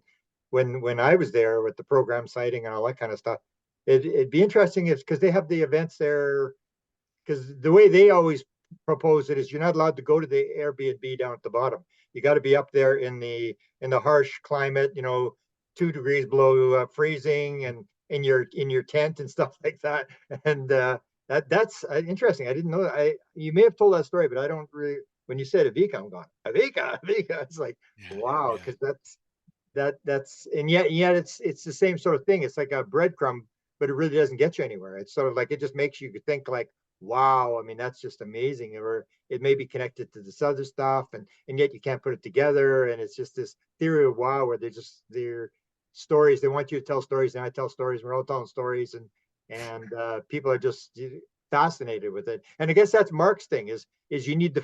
when I was there with the program sighting and all that kind of stuff. It'd be interesting because they have the events there, because the way they always propose it is you're not allowed to go to the Airbnb down at the bottom. You got to be up there in the harsh climate, 2 degrees below freezing, and in your tent and stuff like that. And that's interesting. I didn't know that. You may have told that story, but I don't really. When you said Evika, I'm going Evika. It's like, wow, because that's and yet it's the same sort of thing. It's like a breadcrumb, but it really doesn't get you anywhere. It's sort of like, it just makes you think like, wow, I mean, that's just amazing. Or it may be connected to this other stuff, and yet you can't put it together. And it's just this theory of wow, where they're stories. They want you to tell stories, and I tell stories. We're all telling stories, and people are just fascinated with it. And I guess that's Mark's thing is you need the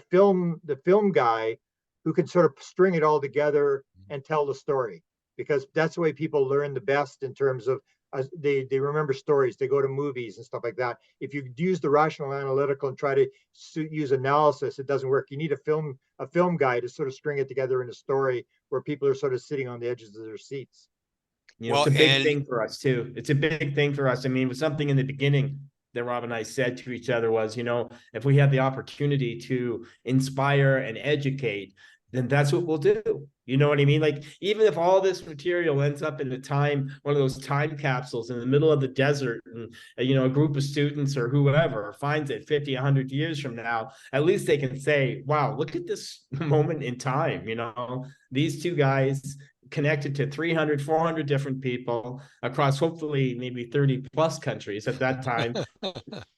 film guy who can sort of string it all together and tell the story, because that's the way people learn the best in terms of they remember stories. They go to movies and stuff like that. If you use the rational analytical and try to use analysis, it doesn't work. You need a film guy to sort of string it together in a story where people are sort of sitting on the edges of their seats. It's a big thing for us too. It's a big thing for us. I mean, it was something in the beginning that Rob and I said to each other was, if we have the opportunity to inspire and educate, then that's what we'll do. You know what I mean? Like, even if all this material ends up in one of those time capsules in the middle of the desert, and, a group of students or whoever finds it 50, 100 years from now, at least they can say, wow, look at this moment in time. These two guys connected to 300, 400 different people across hopefully maybe 30 plus countries at that time,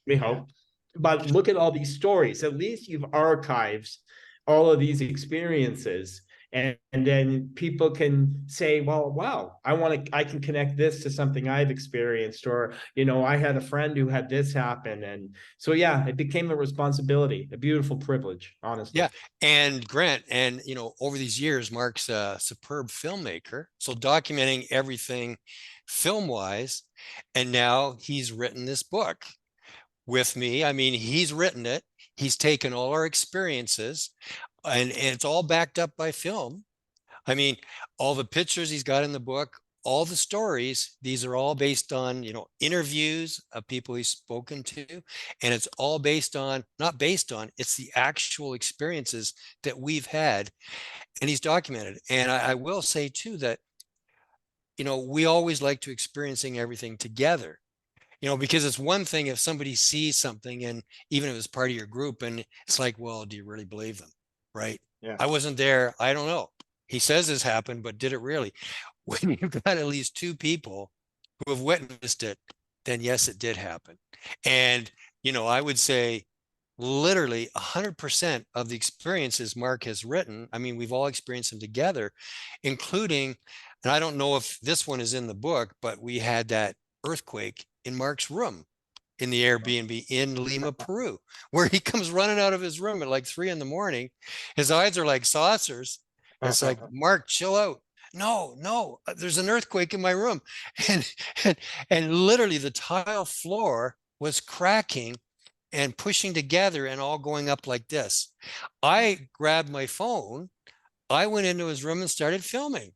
we hope. But look at all these stories. At least you've archived all of these experiences, and then people can say, well, wow, I can connect this to something I've experienced, or, you know, I had a friend who had this happen. And so, yeah, it became a responsibility, a beautiful privilege, honestly. Yeah. And Grant, and you know, over these years, Mark's a superb filmmaker, so documenting everything film wise. And now he's written this book with me. I mean, he's written it, he's taken all our experiences, and it's all backed up by film. I mean, all the pictures he's got in the book, all the stories, these are all based on, you know, interviews of people he's spoken to. And it's all based on, not based on, it's the actual experiences that we've had. And he's documented. And I will say too that, you know, we always like to experiencing everything together. You know, because it's one thing if somebody sees something, and even if it's part of your group, and it's like, well, do you really believe them? Right? Yeah. I wasn't there. I don't know. He says this happened, but did it really? When you've got at least two people who have witnessed it, then yes, it did happen. And, you know, I would say literally 100% of the experiences Mark has written, I mean, we've all experienced them together, including, and I don't know if this one is in the book, but we had that earthquake in Mark's room in the Airbnb in Lima, Peru, where he comes running out of his room at like 3 a.m. His eyes are like saucers. It's like, Mark, chill out. No, no, there's an earthquake in my room. And, and, and literally the tile floor was cracking and pushing together and all going up like this. I grabbed my phone. I went into his room and started filming.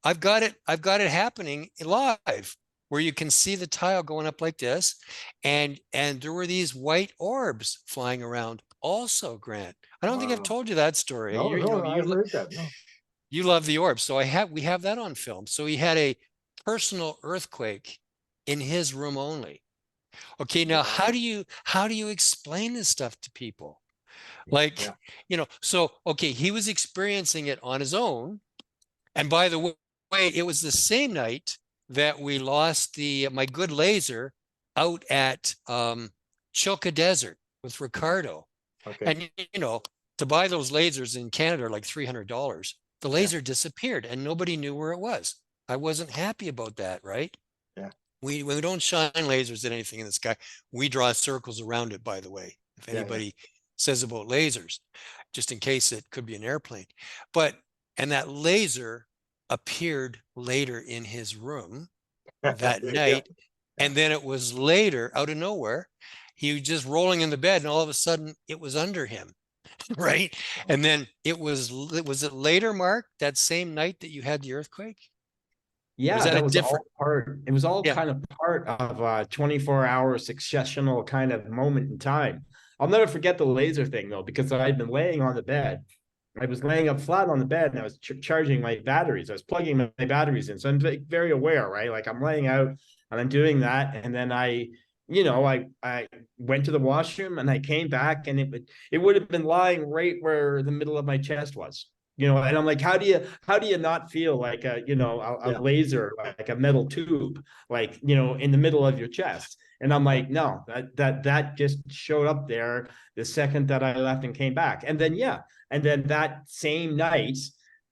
I've got it happening live, where you can see the tile going up like this. And there were these white orbs flying around also, Grant. I don't think I've Wow. told you that story. No, You know, I've heard that. No. you love the orbs. So we have that on film. So he had a personal earthquake in his room only. Okay, now Wow. how do you explain this stuff to people? Like, Yeah. you know, so okay, he was experiencing it on his own. And by the way, it was the same night that we lost my good laser out at Chilka Desert with Ricardo. Okay. And you know, to buy those lasers in Canada are like $300. The laser disappeared and nobody knew where it was. I wasn't happy about that, right? Yeah. We don't shine lasers at anything in the sky. We draw circles around it, by the way. If Yeah, yeah. anybody says about lasers, just in case it could be an airplane. And that laser appeared later in his room that Yeah. night. And then it was later, out of nowhere, he was just rolling in the bed and all of a sudden it was under him. Right. And then was it later, Mark, that same night that you had the earthquake? Yeah, Was that a was different? all part. It was all Yeah. kind of part of a 24-hour successional kind of moment in time. I'll never forget the laser thing though, because I'd been laying on the bed. I was laying up flat on the bed and I was charging my batteries. I was plugging my batteries in. So I'm very aware, right? Like I'm laying out and I'm doing that. And then I went to the washroom and I came back and it would have been lying right where the middle of my chest was. You know, and I'm like, how do you not feel like a laser, like a metal tube, like, you know, in the middle of your chest? And I'm like, no, that just showed up there the second that I left and came back. And then that same night,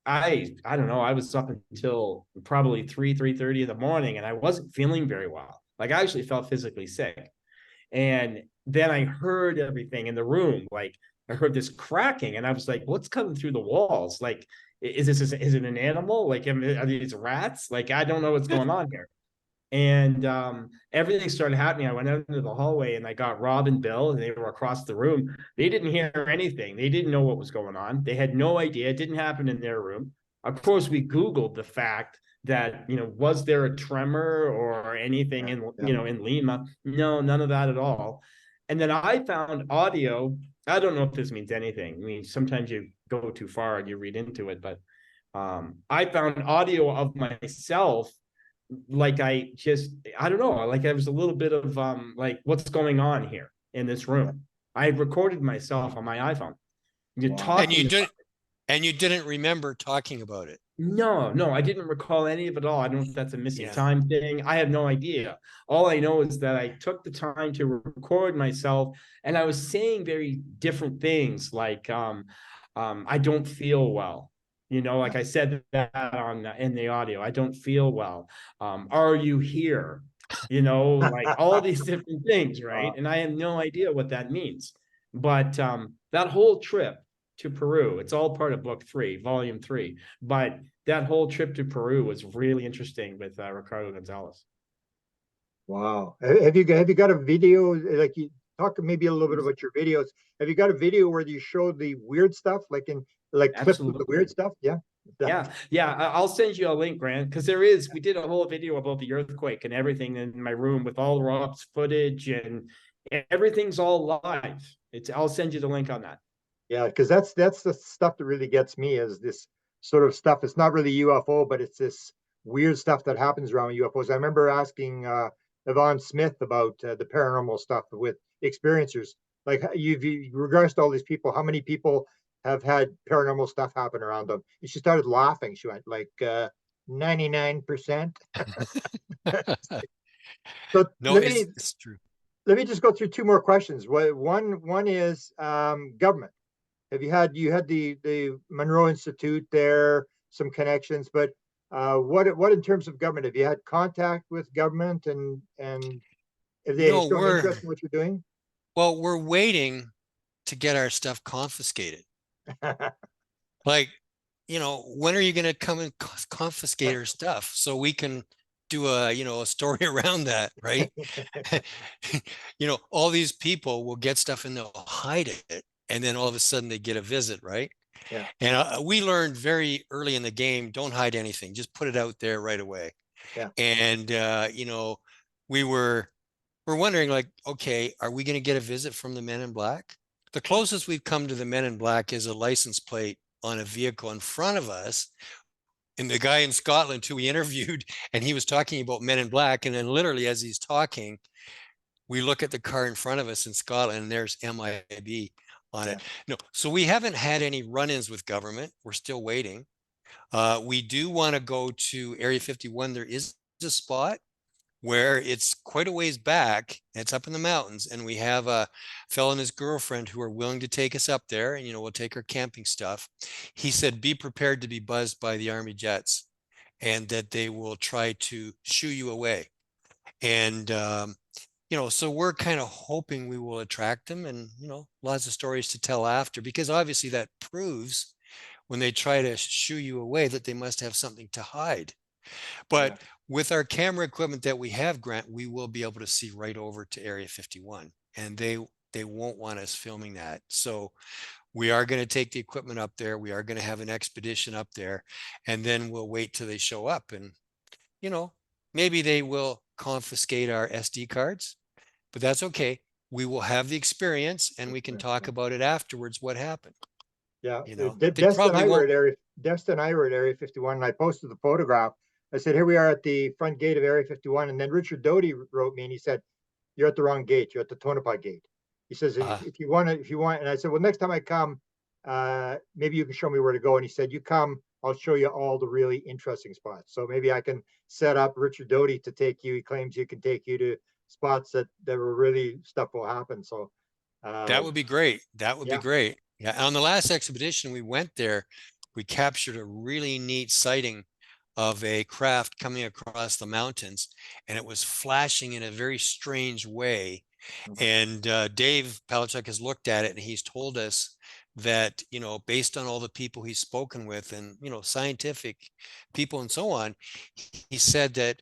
I don't know, I was up until probably 3:30 in the morning and I wasn't feeling very well. Like I actually felt physically sick. And then I heard everything in the room, like I heard this cracking and I was like, what's coming through the walls? Like, is it an animal? Like, are these rats? Like, I don't know what's going on here. And everything started happening. I went out into the hallway and I got Rob and Bill, and they were across the room. They didn't hear anything. They didn't know what was going on. They had no idea. It didn't happen in their room. Of course, we Googled the fact that, you know, was there a tremor or anything in Lima? No, none of that at all. And then I found audio. I don't know if this means anything. I mean, sometimes you go too far and you read into it, but I found audio of myself. Like I don't know, like I was a little bit of like, what's going on here in this room? I had recorded myself on my iPhone. You're talking. And you didn't remember talking about it. No, I didn't recall any of it all. I don't know if that's a missing time thing. I have no idea. All I know is that I took the time to record myself and I was saying very different things like I don't feel well. You know, like I said that on in the audio, I don't feel well. Are you here? You know, like all these different things, right? And I have no idea what that means. But that whole trip to Peru, it's all part of book 3, volume 3. But that whole trip to Peru was really interesting with Ricardo Gonzalez. Wow. Have you got a video, like, you talk maybe a little bit about your videos? Have you got a video where you show the weird stuff, like in like clips of the Absolutely. weird stuff? Yeah. Yeah. I'll send you a link, Grant, because we did a whole video about the earthquake and everything in my room with all Rob's footage, and everything's all live. I'll send you the link on that. Yeah, because that's the stuff that really gets me, is this sort of stuff. It's not really UFO, but it's this weird stuff that happens around UFOs. I remember asking Yvonne Smith about the paranormal stuff with experiencers. Like, you regards to all these people, how many people have had paranormal stuff happen around them? And she started laughing. She went like 99%. So No, it's true. let me just go through two more questions. One is government. You had the Monroe Institute there, some connections, but what in terms of government? Have you had contact with government, and have they No, shown interest in what you're doing? we're waiting to get our stuff confiscated. Like, when are you going to come and confiscate our stuff so we can do a story around that, right? All these people will get stuff and they'll hide it, and then all of a sudden they get a visit, right? Yeah, And we learned very early in the game, don't hide anything, just put it out there right away. yeah, And we we're wondering, like, okay, are we going to get a visit from the Men in Black? The closest we've come to the Men in Black is a license plate on a vehicle in front of us. And the guy in Scotland who we interviewed, and he was talking about Men in Black. And then literally as he's talking, we look at the car in front of us in Scotland, and there's MIB on yeah, it. No, so we haven't had any run-ins with government. We're still waiting. We do want to go to Area 51. There is a spot where it's quite a ways back. It's up in the mountains, and we have a fellow and his girlfriend who are willing to take us up there, and we'll take our camping stuff. He said, be prepared to be buzzed by the Army jets, and that they will try to shoo you away. And so we're kind of hoping we will attract them, and lots of stories to tell after, because obviously that proves when they try to shoo you away that they must have something to hide. But yeah, with our camera equipment that we have, Grant, we will be able to see right over to Area 51, and they won't want us filming that. So we are going to take the equipment up there. We are going to have an expedition up there, and then we'll wait till they show up, and maybe they will confiscate our SD cards, but that's okay. We will have the experience, and we can talk about it afterwards, what happened. yeah. They probably won't. Desta and I were at Area 51, and I posted the photograph. I said, here we are at the front gate of Area 51. And then Richard Doty wrote me and he said, you're at the wrong gate. You're at the Tonopah gate. He says, if you want, and I said, well, next time I come, maybe you can show me where to go. And he said, you come, I'll show you all the really interesting spots. So maybe I can set up Richard Doty to take you. He claims he can take you to spots that were really stuff will happen. So That would be great. That would be yeah, great. Yeah. On the last expedition we went there, we captured a really neat sighting of a craft coming across the mountains, and it was flashing in a very strange way. And Dave Palachuk has looked at it, and he's told us that, based on all the people he's spoken with, and, scientific people and so on, he said that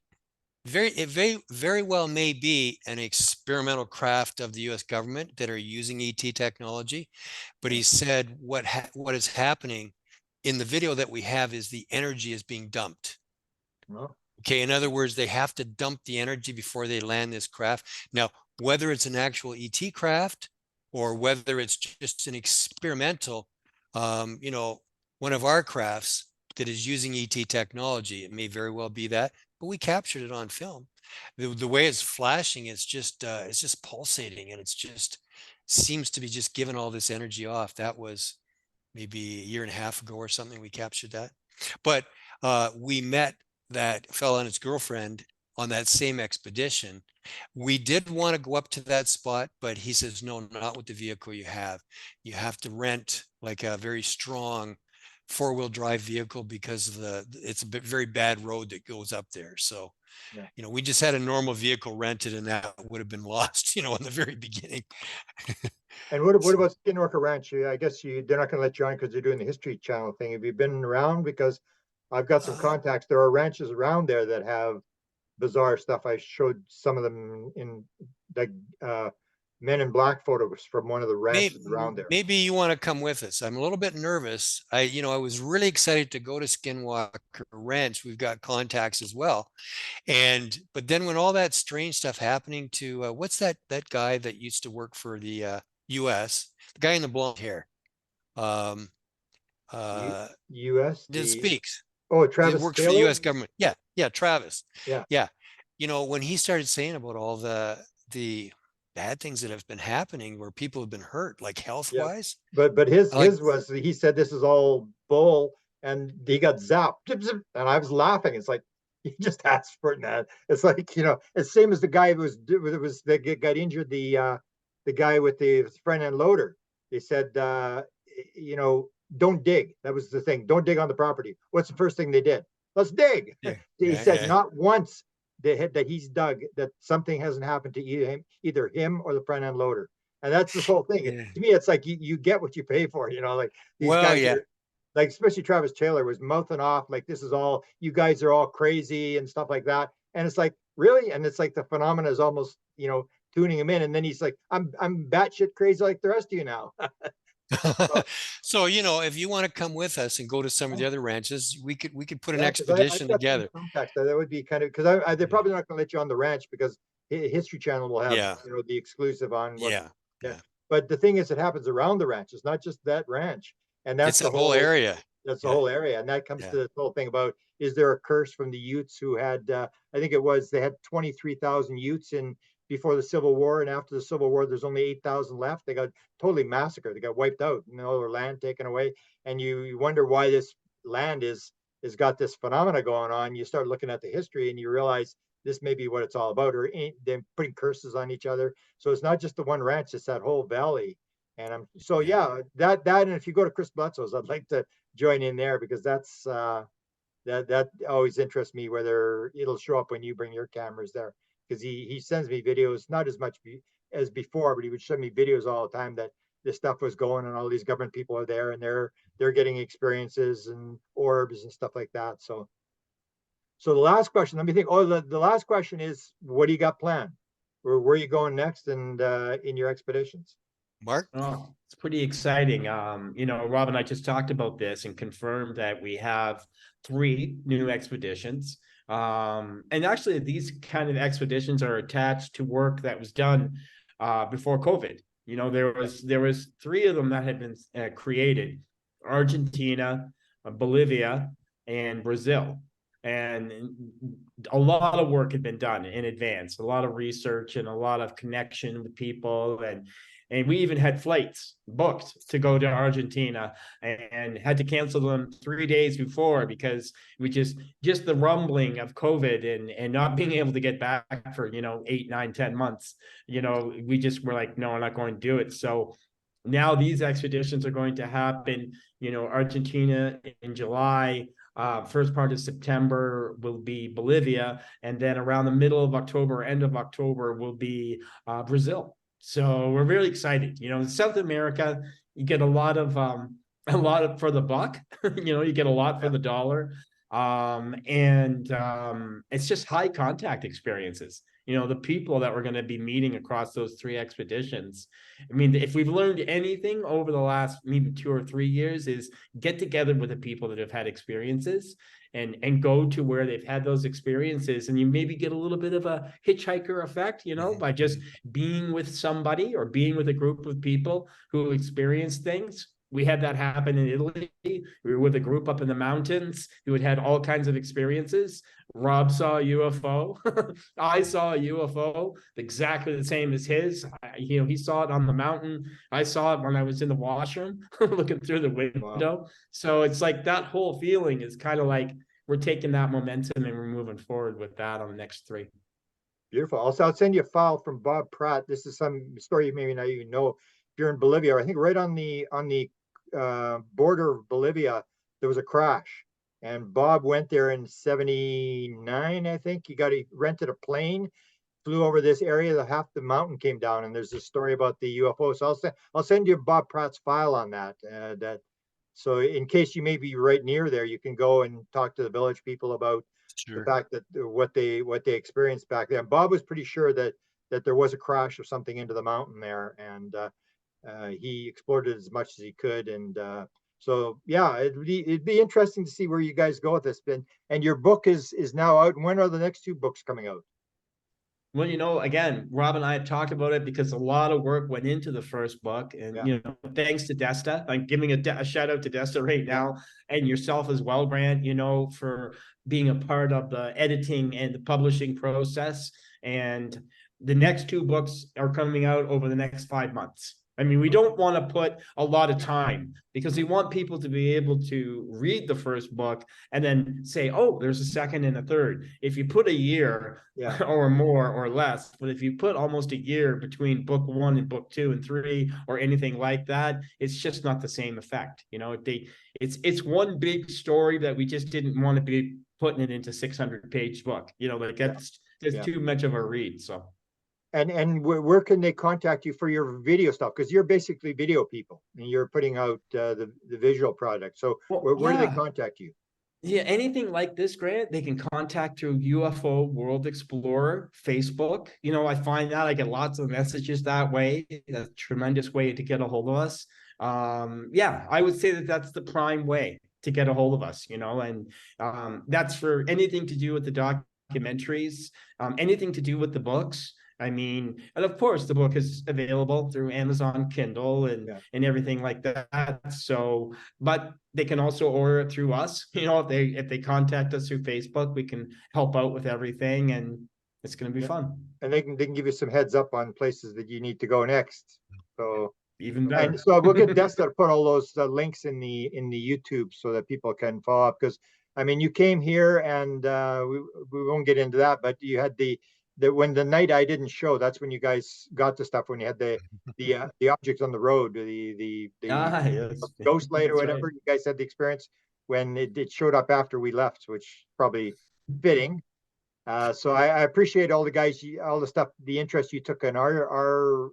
it very well may be an experimental craft of the U.S. government that are using ET technology. But he said what is happening in the video that we have is the energy is being dumped. well, Okay, in other words, they have to dump the energy before they land this craft. Now, whether it's an actual ET craft or whether it's just an experimental, one of our crafts that is using ET technology, it may very well be that, but we captured it on film. The way it's flashing, it's just pulsating, and it's just seems to be just giving all this energy off. That was maybe a year and a half ago or something we captured that. But we met that fellow and his girlfriend on that same expedition. We did want to go up to that spot, but he says, no, not with the vehicle you have. You have to rent like a very strong four-wheel drive vehicle because of it's a very bad road that goes up there. So, Yeah. we just had a normal vehicle rented and that would have been lost, in the very beginning. And what So, about Skinwalker Ranch? I guess they're not going to let you on because they're doing the History Channel thing. Have you been around? Because I've got some uh, contacts. There are ranches around there that have bizarre stuff. I showed some of them in like Men in Black photos from one of the maybe, ranches around there. maybe you want to come with us. I'm a little bit nervous. I was really excited to go to Skinwalker Ranch. We've got contacts as well. But then when all that strange stuff happening to what's that guy that used to work for the US, the guy in the blonde hair, um U uh U.S. that the speaks, that Travis works for the Taylor. US government. Yeah, Travis. Yeah, Yeah. When he started saying about all the bad things that have been happening where people have been hurt, like health yeah. wise, But his I like, was, he said this is all bull, and he got zapped. Zip, zip, and I was laughing. It's like he just asked for it, man. It's like it's same as the guy who was that got injured. The guy with the front end loader. They said you know don't dig. That was the thing. Don't dig on the property. What's the first thing they did? Let's dig. yeah, He yeah, said yeah, not once that he's dug that something hasn't happened to either him or the front end loader. And that's this whole thing. yeah. To me, it's like you get what you pay for. Like these Well, guys yeah, are like, especially Travis Taylor was mouthing off like this is all you guys are all crazy and stuff like that. And it's like really, and it's like the phenomena is almost tuning him in. And then he's like, I'm batshit crazy like the rest of you now. So, so if you want to come with us and go to some of the other ranches, we could put an yeah, because I've expedition got some together. contacts that would be kind of because they're Yeah, probably not going to let you on the ranch because History Channel will have yeah, the exclusive on what. yeah, Yeah. yeah. But the thing is, it happens around the ranch. It's not just that ranch, and It's that whole area. that's the Yeah, whole area, and that comes yeah, to this whole thing about is there a curse from the Utes who had I think it was they had 23,000 Utes in before the Civil War, and after the Civil War, there's only 8,000 left. They got totally massacred. They got wiped out, and all their land taken away. And you wonder why this land is got this phenomena going on. You start looking at the history, and you realize this may be what it's all about, or them putting curses on each other. So it's not just the one ranch; it's that whole valley. And I'm so yeah. yeah, and if you go to Chris Bledsoe's, I'd like to join in there because that's that always interests me. Whether it'll show up when you bring your cameras there, because he sends me videos, not as much as before, but he would send me videos all the time that this stuff was going and all these government people are there and they're getting experiences and orbs and stuff like that. So the last question, let me think. Oh, the last question is, what do you got planned? Where are you going next and in your expeditions? Mark? Oh, it's pretty exciting. Rob and I just talked about this and confirmed that we have 3 new expeditions. And actually, these kind of expeditions are attached to work that was done before COVID. There was 3 of them that had been created: Argentina, Bolivia, and Brazil. And a lot of work had been done in advance, a lot of research and a lot of connection with people, and we even had flights booked to go to Argentina and had to cancel them 3 days before because we just the rumbling of COVID and not being able to get back for 8, 9, 10 months. We just were like, no, we're not going to do it. So now these expeditions are going to happen. Argentina in July. First part of September will be Bolivia, and then around the middle of October, end of October, will be Brazil. So we're really excited. In South America, you get a lot of for the buck. You get a lot for Yeah, the dollar. And it's just high contact experiences. The people that we're going to be meeting across those 3 expeditions. I mean, if we've learned anything over the last maybe 2 or 3 years, is get together with the people that have had experiences and go to where they've had those experiences, and you maybe get a little bit of a hitchhiker effect, by just being with somebody or being with a group of people who experience things. We had that happen in Italy. We were with a group up in the mountains who had all kinds of experiences. Rob saw a UFO. I saw a UFO exactly the same as his. He saw it on the mountain. I saw it when I was in the washroom looking through the wow, window. So it's like that whole feeling is kind of like we're taking that momentum and we're moving forward with that on the next 3. beautiful. Also, I'll send you a file from Bob Pratt. This is some story you maybe not even know. If you're in Bolivia, I think right on the border of Bolivia, there was a crash. And Bob went there in 79, I think. He rented a plane, flew over this area, half the mountain came down, and there's a story about the UFO. So I'll send you Bob Pratt's file on that. So in case you may be right near there, you can go and talk to the village people about the Sure. fact that what they experienced back then. Bob was pretty sure that there was a crash of something into the mountain there, and he explored it as much as he could. And so yeah, it'd be interesting to see where you guys go with this. And your book is now out. And when are the next two books coming out? Well, again, Rob and I had talked about it because a lot of work went into the first book. And, Yeah. Thanks to Desta, I'm giving a shout out to Desta right now, and yourself as well, Grant, for being a part of the editing and the publishing process. And the next two books are coming out over the next 5 months. I mean, we don't want to put a lot of time because we want people to be able to read the first book and then say, oh, there's a second and a third. If you put a year or more or less, but if you put almost a year between book 1 and book 2 and 3 or anything like that, it's just not the same effect. It's one big story that we just didn't want to be putting it into 600-page book. That's too much of a read. So. And where can they contact you for your video stuff? Because you're basically video people and you're putting out the visual product. So where do they contact you? Yeah, anything like this, Grant, they can contact through UFO World Explorer Facebook. I find that I get lots of messages that way. That's a tremendous way to get a hold of us. Yeah, I would say that's the prime way to get a hold of us, and that's for anything to do with the documentaries, anything to do with the books. I mean, and of course, the book is available through Amazon Kindle and everything like that. So, but they can also order it through us. If they contact us through Facebook, we can help out with everything, and it's going to be fun. And they can give you some heads up on places that you need to go next. So even better. And so we'll get Desta to put all those links in the YouTube so that people can follow up. Because I mean, you came here, and we won't get into that, but you had when the night I didn't show, that's when you guys got the stuff, when you had the objects on the road, the ghost light or whatever. Right. You guys had the experience when it showed up after we left, which probably fitting. So I appreciate all the guys, all the stuff, the interest you took in our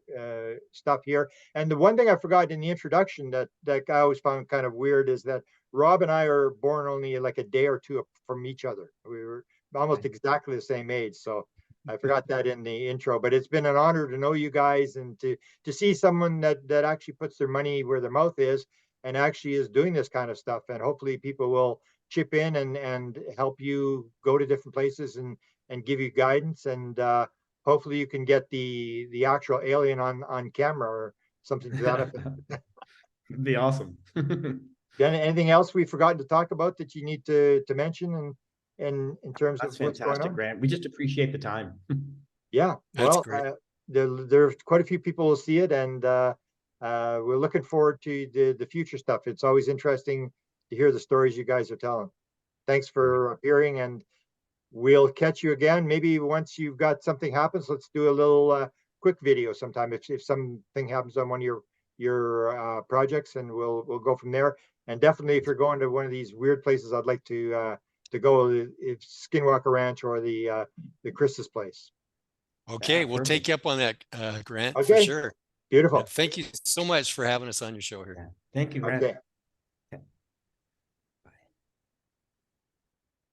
stuff here. And the one thing I forgot in the introduction that I always found kind of weird is that Rob and I are born only like a day or two from each other. We were almost exactly the same age. So I forgot that in the intro, but it's been an honor to know you guys and to see someone that actually puts their money where their mouth is and actually is doing this kind of stuff. And hopefully people will chip in and help you go to different places and give you guidance. And hopefully you can get the actual alien on camera or something to that effect. It'd be awesome. Anything else we've forgotten to talk about that you need to mention in terms That's of what's going on? Grant. We just appreciate the time. Yeah, well, there's quite a few people will see it, and we're looking forward to the future stuff. It's always interesting to hear the stories you guys are telling. Thanks for appearing, and we'll catch you again. Maybe once you've got something happens, let's do a little quick video sometime if something happens on one of your projects, and we'll go from there. And definitely, if you're going to one of these weird places, I'd like to go, if Skinwalker Ranch or the Chris's place. Okay, we'll take you up on that, Grant, okay. for sure. Beautiful. Thank you so much for having us on your show here. Thank you, Grant. Okay.